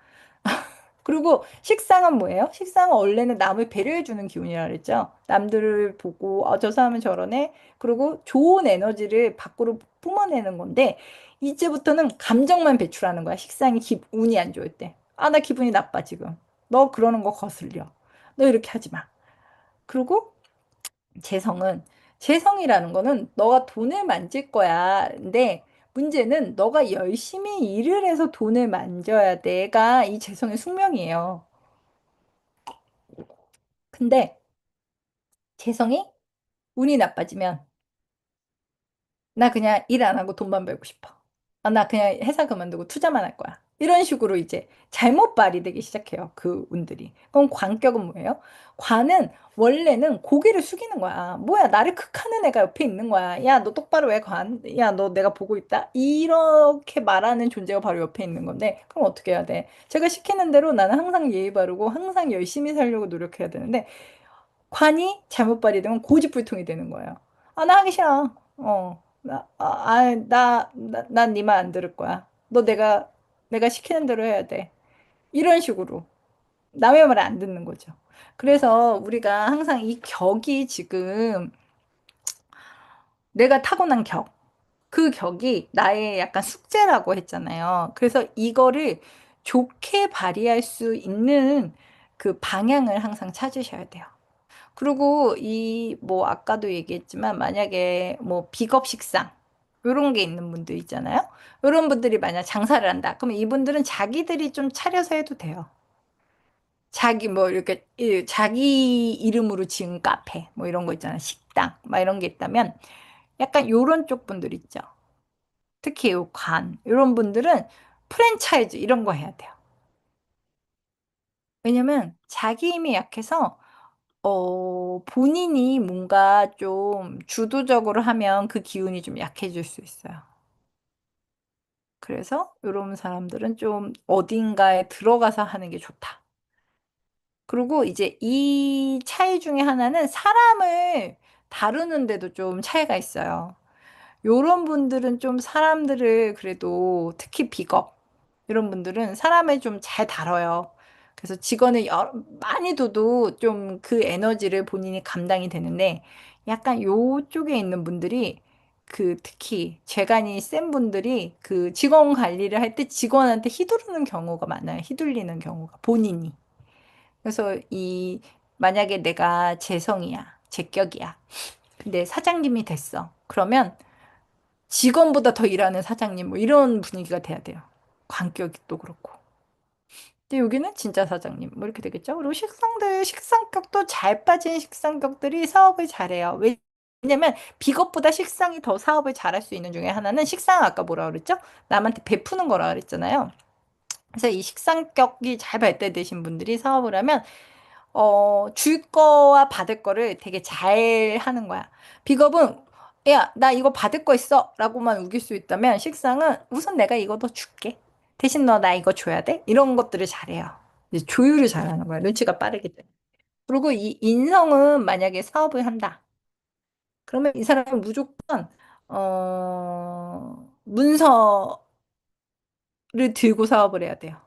그리고 식상은 뭐예요? 식상은 원래는 남을 배려해주는 기운이라 그랬죠. 남들을 보고 저 사람은 저러네. 그리고 좋은 에너지를 밖으로 뿜어내는 건데 이제부터는 감정만 배출하는 거야. 식상이 운이 안 좋을 때. 아, 나 기분이 나빠 지금. 너 그러는 거 거슬려. 너 이렇게 하지 마. 그리고 재성은 재성이라는 거는 너가 돈을 만질 거야. 근데 문제는 너가 열심히 일을 해서 돈을 만져야 돼가 이 재성의 숙명이에요. 근데 재성이 운이 나빠지면 나 그냥 일 안 하고 돈만 벌고 싶어. 아, 나 그냥 회사 그만두고 투자만 할 거야. 이런 식으로 이제 잘못 발휘되기 시작해요. 그 운들이. 그럼 관격은 뭐예요? 관은 원래는 고개를 숙이는 거야. 뭐야, 나를 극하는 애가 옆에 있는 거야. 야, 너 똑바로 해, 관. 야, 너 내가 보고 있다. 이렇게 말하는 존재가 바로 옆에 있는 건데, 그럼 어떻게 해야 돼? 제가 시키는 대로 나는 항상 예의 바르고 항상 열심히 살려고 노력해야 되는데, 관이 잘못 발휘되면 고집불통이 되는 거예요. 아, 나 하기 싫어. 난 네 말 안 들을 거야. 너 내가 시키는 대로 해야 돼. 이런 식으로 남의 말을 안 듣는 거죠. 그래서 우리가 항상 이 격이 지금 내가 타고난 격, 그 격이 나의 약간 숙제라고 했잖아요. 그래서 이거를 좋게 발휘할 수 있는 그 방향을 항상 찾으셔야 돼요. 그리고 이 뭐 아까도 얘기했지만 만약에 뭐 비겁 식상 요런 게 있는 분들 있잖아요. 요런 분들이 만약 장사를 한다. 그러면 이분들은 자기들이 좀 차려서 해도 돼요. 자기 뭐 이렇게 자기 이름으로 지은 카페 뭐 이런 거 있잖아요. 식당 막 이런 게 있다면 약간 요런 쪽 분들 있죠. 특히 요 관 요런 분들은 프랜차이즈 이런 거 해야 돼요. 왜냐면 자기 힘이 약해서 본인이 뭔가 좀 주도적으로 하면 그 기운이 좀 약해질 수 있어요. 그래서 이런 사람들은 좀 어딘가에 들어가서 하는 게 좋다. 그리고 이제 이 차이 중에 하나는 사람을 다루는데도 좀 차이가 있어요. 요런 분들은 좀 사람들을 그래도 특히 비겁 이런 분들은 사람을 좀 잘 다뤄요. 그래서 직원을 많이 둬도 좀 그 에너지를 본인이 감당이 되는데 약간 요쪽에 있는 분들이 그 특히 재간이 센 분들이 그 직원 관리를 할 때 직원한테 휘두르는 경우가 많아요. 휘둘리는 경우가 본인이. 그래서 이 만약에 내가 재성이야, 제격이야. 근데 사장님이 됐어. 그러면 직원보다 더 일하는 사장님 뭐 이런 분위기가 돼야 돼요. 관격도 그렇고. 근데 여기는 진짜 사장님 뭐 이렇게 되겠죠. 그리고 식상격도 잘 빠진 식상격들이 사업을 잘해요. 왜냐면 비겁보다 식상이 더 사업을 잘할 수 있는 중에 하나는 식상 아까 뭐라 그랬죠? 남한테 베푸는 거라 그랬잖아요. 그래서 이 식상격이 잘 발달되신 분들이 사업을 하면 줄 거와 받을 거를 되게 잘 하는 거야. 비겁은, 야, 나 이거 받을 거 있어. 라고만 우길 수 있다면, 식상은 우선 내가 이거 더 줄게. 대신 너 나 이거 줘야 돼? 이런 것들을 잘해요. 이제 조율을 잘하는 거야. 눈치가 빠르기 때문에. 그리고 이 인성은 만약에 사업을 한다. 그러면 이 사람은 무조건, 문서를 들고 사업을 해야 돼요.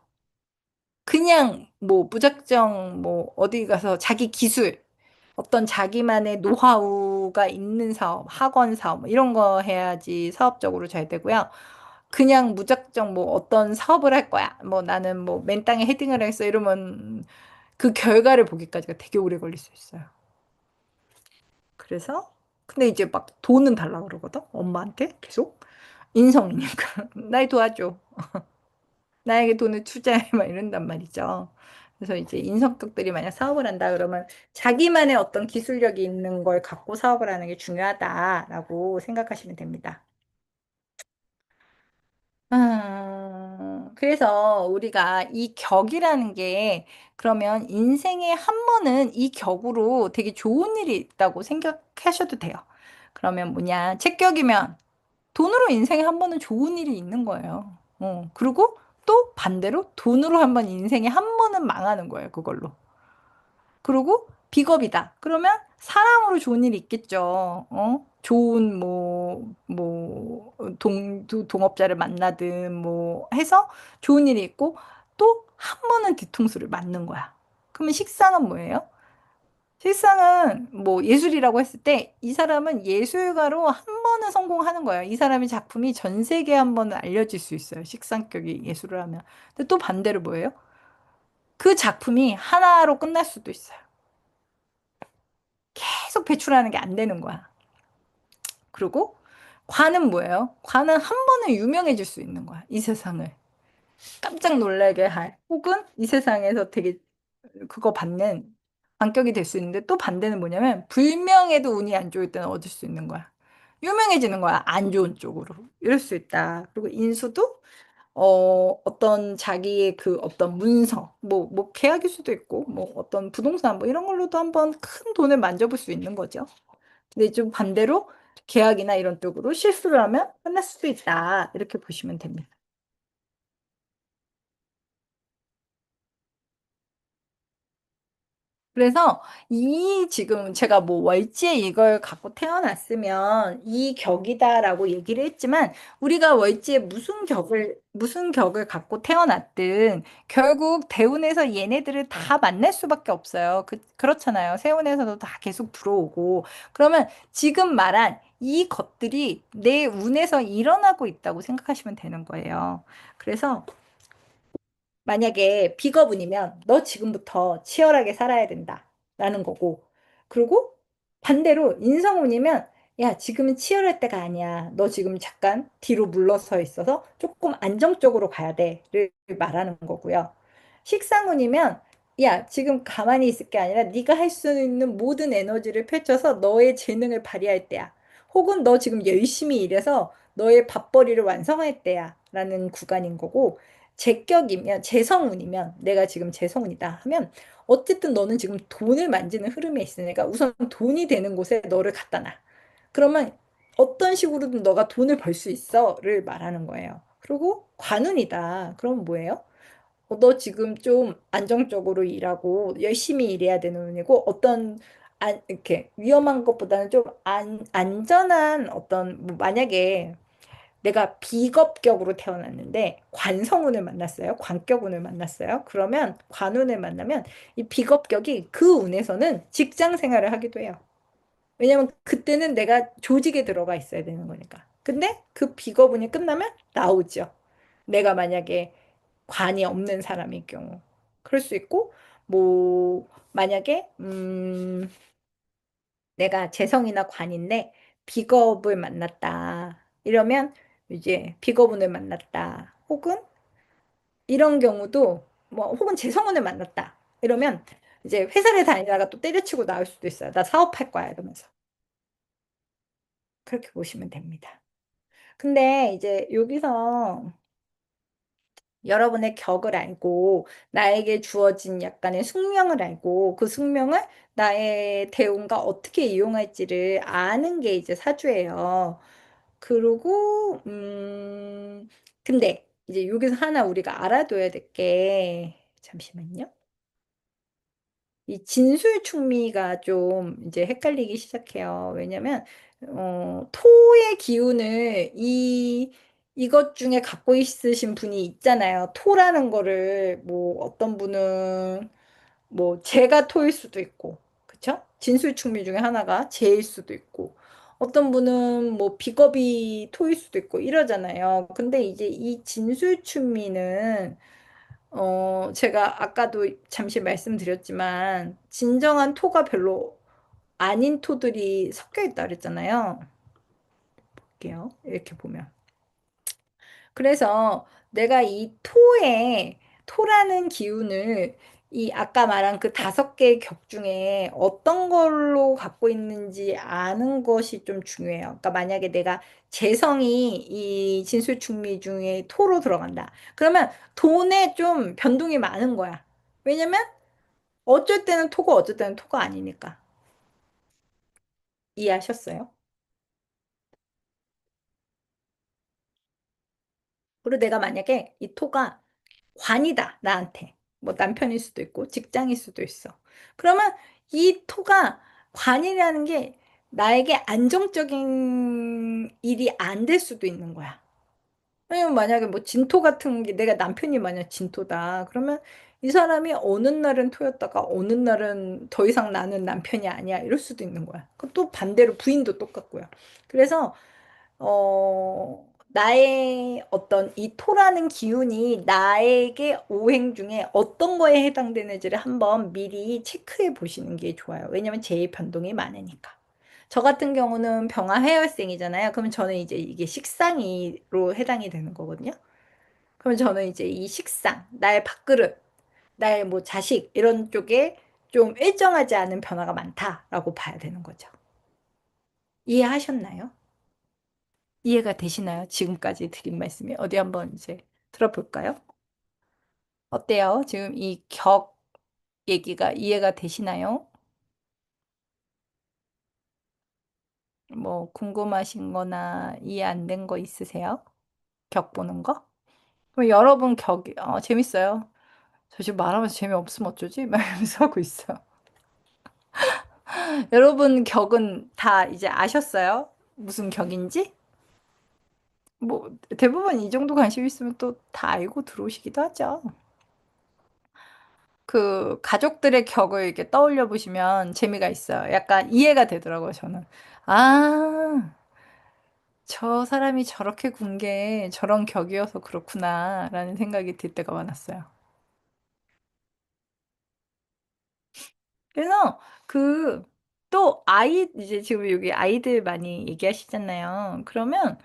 그냥 뭐 무작정 뭐 어디 가서 자기 기술 어떤 자기만의 노하우가 있는 사업, 학원 사업 뭐 이런 거 해야지 사업적으로 잘 되고요. 그냥 무작정 뭐 어떤 사업을 할 거야. 뭐 나는 뭐 맨땅에 헤딩을 했어 이러면 그 결과를 보기까지가 되게 오래 걸릴 수 있어요. 그래서 근데 이제 막 돈은 달라 그러거든? 엄마한테 계속. 인성이니까. 날 도와줘. 나에게 돈을 투자해. 막 이런단 말이죠. 그래서 이제 인성격들이 만약 사업을 한다 그러면 자기만의 어떤 기술력이 있는 걸 갖고 사업을 하는 게 중요하다라고 생각하시면 됩니다. 그래서 우리가 이 격이라는 게 그러면 인생에 한 번은 이 격으로 되게 좋은 일이 있다고 생각하셔도 돼요. 그러면 뭐냐, 체격이면 돈으로 인생에 한 번은 좋은 일이 있는 거예요. 그리고 또 반대로 돈으로 한 번 인생에 한 번은 망하는 거예요, 그걸로. 그리고 비겁이다. 그러면 사람으로 좋은 일이 있겠죠. 좋은 동업자를 만나든 뭐 해서 좋은 일이 있고 또 한 번은 뒤통수를 맞는 거야. 그러면 식상은 뭐예요? 식상은 뭐 예술이라고 했을 때 이 사람은 예술가로 한 번은 성공하는 거예요. 이 사람의 작품이 전 세계에 한 번은 알려질 수 있어요. 식상격이 예술을 하면. 근데 또 반대로 뭐예요? 그 작품이 하나로 끝날 수도 있어요. 계속 배출하는 게 안 되는 거야. 그리고 관은 뭐예요? 관은 한 번에 유명해질 수 있는 거야. 이 세상을. 깜짝 놀라게 할. 혹은 이 세상에서 되게 그거 받는 관격이 될 수 있는데 또 반대는 뭐냐면 불명예도 운이 안 좋을 때는 얻을 수 있는 거야. 유명해지는 거야. 안 좋은 쪽으로. 이럴 수 있다. 그리고 인수도 어떤 자기의 그 어떤 문서, 뭐 계약일 수도 있고, 뭐 어떤 부동산 뭐 이런 걸로도 한번 큰 돈을 만져볼 수 있는 거죠. 근데 좀 반대로 계약이나 이런 쪽으로 실수를 하면 끝날 수도 있다. 이렇게 보시면 됩니다. 그래서 이 지금 제가 뭐 월지에 이걸 갖고 태어났으면 이 격이다라고 얘기를 했지만 우리가 월지에 무슨 격을 갖고 태어났든 결국 대운에서 얘네들을 다 만날 수밖에 없어요. 그렇잖아요. 세운에서도 다 계속 들어오고 그러면 지금 말한 이 것들이 내 운에서 일어나고 있다고 생각하시면 되는 거예요. 그래서 만약에 비거분이면 너 지금부터 치열하게 살아야 된다. 라는 거고. 그리고 반대로 인성운이면 야, 지금은 치열할 때가 아니야. 너 지금 잠깐 뒤로 물러서 있어서 조금 안정적으로 가야 돼. 를 말하는 거고요. 식상운이면 야, 지금 가만히 있을 게 아니라 네가 할 수 있는 모든 에너지를 펼쳐서 너의 재능을 발휘할 때야. 혹은 너 지금 열심히 일해서 너의 밥벌이를 완성할 때야. 라는 구간인 거고. 제격이면 재성운이면 내가 지금 재성운이다 하면 어쨌든 너는 지금 돈을 만지는 흐름에 있으니까 우선 돈이 되는 곳에 너를 갖다 놔. 그러면 어떤 식으로든 너가 돈을 벌 수 있어를 말하는 거예요. 그리고 관운이다. 그럼 뭐예요? 너 지금 좀 안정적으로 일하고 열심히 일해야 되는 운이고 어떤 이렇게 위험한 것보다는 좀 안전한 어떤 뭐 만약에 내가 비겁격으로 태어났는데 관성운을 만났어요. 관격운을 만났어요. 그러면 관운을 만나면 이 비겁격이 그 운에서는 직장 생활을 하기도 해요. 왜냐면 그때는 내가 조직에 들어가 있어야 되는 거니까. 근데 그 비겁운이 끝나면 나오죠. 내가 만약에 관이 없는 사람일 경우. 그럴 수 있고, 뭐, 만약에, 내가 재성이나 관인데 비겁을 만났다. 이러면 이제 비거분을 만났다. 혹은 이런 경우도 뭐 혹은 재성운을 만났다. 이러면 이제 회사를 다니다가 또 때려치고 나올 수도 있어요. 나 사업할 거야 이러면서. 그렇게 보시면 됩니다. 근데 이제 여기서 여러분의 격을 알고 나에게 주어진 약간의 숙명을 알고 그 숙명을 나의 대운과 어떻게 이용할지를 아는 게 이제 사주예요. 그리고 근데 이제 여기서 하나 우리가 알아둬야 될 게 잠시만요. 이 진술충미가 좀 이제 헷갈리기 시작해요. 왜냐면 토의 기운을 이것 중에 갖고 있으신 분이 있잖아요. 토라는 거를 뭐 어떤 분은 뭐 재가 토일 수도 있고, 그쵸? 진술충미 중에 하나가 재일 수도 있고, 어떤 분은 뭐 비겁이 토일 수도 있고 이러잖아요. 근데 이제 이 진술충미는 제가 아까도 잠시 말씀드렸지만 진정한 토가 별로 아닌 토들이 섞여 있다 그랬잖아요. 볼게요. 이렇게 보면. 그래서 내가 이 토라는 기운을 이 아까 말한 그 5개의 격 중에 어떤 걸로 갖고 있는지 아는 것이 좀 중요해요. 그러니까 만약에 내가 재성이 이 진술충미 중에 토로 들어간다. 그러면 돈에 좀 변동이 많은 거야. 왜냐면 어쩔 때는 토고 어쩔 때는 토가 아니니까. 이해하셨어요? 그리고 내가 만약에 이 토가 관이다, 나한테. 뭐 남편일 수도 있고, 직장일 수도 있어. 그러면 이 토가 관이라는 게 나에게 안정적인 일이 안 될 수도 있는 거야. 왜냐면 만약에 뭐 진토 같은 게 내가 남편이 만약 진토다. 그러면 이 사람이 어느 날은 토였다가 어느 날은 더 이상 나는 남편이 아니야. 이럴 수도 있는 거야. 그럼 또 반대로 부인도 똑같고요. 그래서 나의 어떤 이 토라는 기운이 나에게 오행 중에 어떤 거에 해당되는지를 한번 미리 체크해 보시는 게 좋아요. 왜냐면 제일 변동이 많으니까. 저 같은 경우는 병화 해열생이잖아요. 그러면 저는 이제 이게 식상이로 해당이 되는 거거든요. 그러면 저는 이제 이 식상, 나의 밥그릇, 나의 뭐 자식 이런 쪽에 좀 일정하지 않은 변화가 많다라고 봐야 되는 거죠. 이해하셨나요? 이해가 되시나요? 지금까지 드린 말씀이 어디 한번 이제 들어볼까요? 어때요? 지금 이 격 얘기가 이해가 되시나요? 뭐 궁금하신 거나 이해 안 된 거 있으세요? 격 보는 거? 그럼 여러분 격이 재밌어요. 저 지금 말하면서 재미없으면 어쩌지? 막 이러면서 하고 있어. 여러분 격은 다 이제 아셨어요? 무슨 격인지? 뭐 대부분 이 정도 관심 있으면 또 다 알고 들어오시기도 하죠. 그 가족들의 격을 이렇게 떠올려 보시면 재미가 있어요. 약간 이해가 되더라고요, 저는. 아, 저 사람이 저렇게 군 게 저런 격이어서 그렇구나라는 생각이 들 때가 많았어요. 그래서 그 또 이제 지금 여기 아이들 많이 얘기하시잖아요. 그러면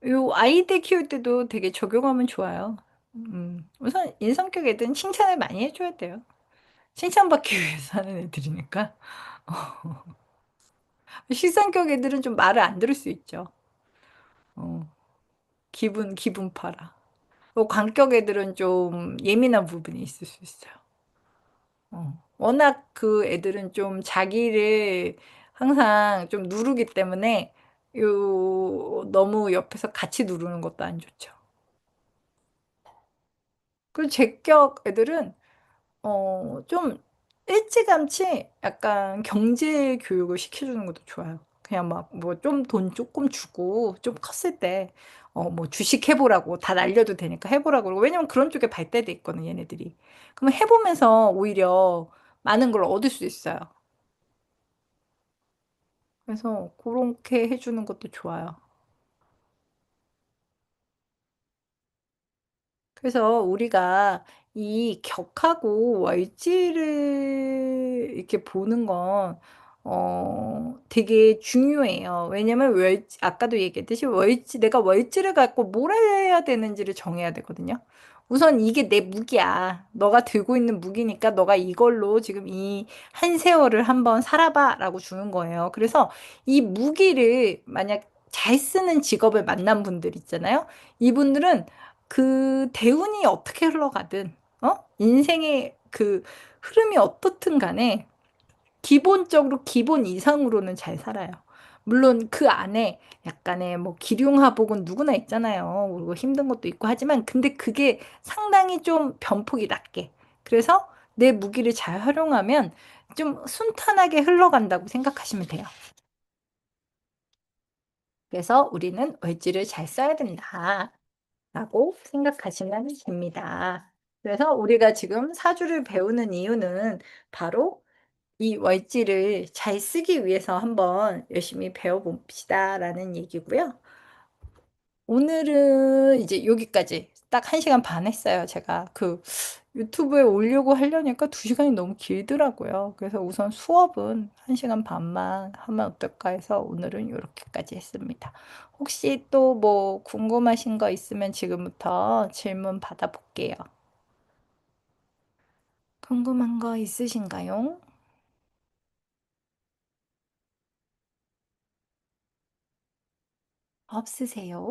요 아이들 키울 때도 되게 적용하면 좋아요. 우선 인성격 애들은 칭찬을 많이 해줘야 돼요. 칭찬받기 위해서 하는 애들이니까. 실성격 애들은 좀 말을 안 들을 수 있죠. 어, 기분 팔아. 광격 애들은 좀 예민한 부분이 있을 수 있어요. 워낙 그 애들은 좀 자기를 항상 좀 누르기 때문에 너무 옆에서 같이 누르는 것도 안 좋죠. 그 제격 애들은 좀 일찌감치 약간 경제 교육을 시켜주는 것도 좋아요. 그냥 막 뭐 좀 돈 조금 주고 좀 컸을 때 뭐 주식 해보라고 다 날려도 되니까 해보라고 그러고 왜냐면 그런 쪽에 발달돼 있거든 얘네들이. 그러면 해보면서 오히려 많은 걸 얻을 수 있어요. 그래서 그렇게 해주는 것도 좋아요. 그래서 우리가 이 격하고 월지를 이렇게 보는 건, 되게 중요해요. 왜냐면 아까도 얘기했듯이 내가 월지를 갖고 뭘 해야 되는지를 정해야 되거든요. 우선 이게 내 무기야. 너가 들고 있는 무기니까 너가 이걸로 지금 이 한 세월을 한번 살아봐라고 주는 거예요. 그래서 이 무기를 만약 잘 쓰는 직업을 만난 분들 있잖아요. 이분들은 그 대운이 어떻게 흘러가든, 인생의 그 흐름이 어떻든 간에 기본적으로 기본 이상으로는 잘 살아요. 물론 그 안에 약간의 뭐 기륭하복은 누구나 있잖아요. 그리고 힘든 것도 있고 하지만 근데 그게 상당히 좀 변폭이 낮게. 그래서 내 무기를 잘 활용하면 좀 순탄하게 흘러간다고 생각하시면 돼요. 그래서 우리는 의지를 잘 써야 된다. 라고 생각하시면 됩니다. 그래서 우리가 지금 사주를 배우는 이유는 바로 이 월지를 잘 쓰기 위해서 한번 열심히 배워봅시다 라는 얘기고요. 오늘은 이제 여기까지 딱 1시간 반 했어요. 제가 그 유튜브에 올려고 하려니까 2시간이 너무 길더라고요. 그래서 우선 수업은 1시간 반만 하면 어떨까 해서 오늘은 이렇게까지 했습니다. 혹시 또 뭐 궁금하신 거 있으면 지금부터 질문 받아볼게요. 궁금한 거 있으신가요? 없으세요?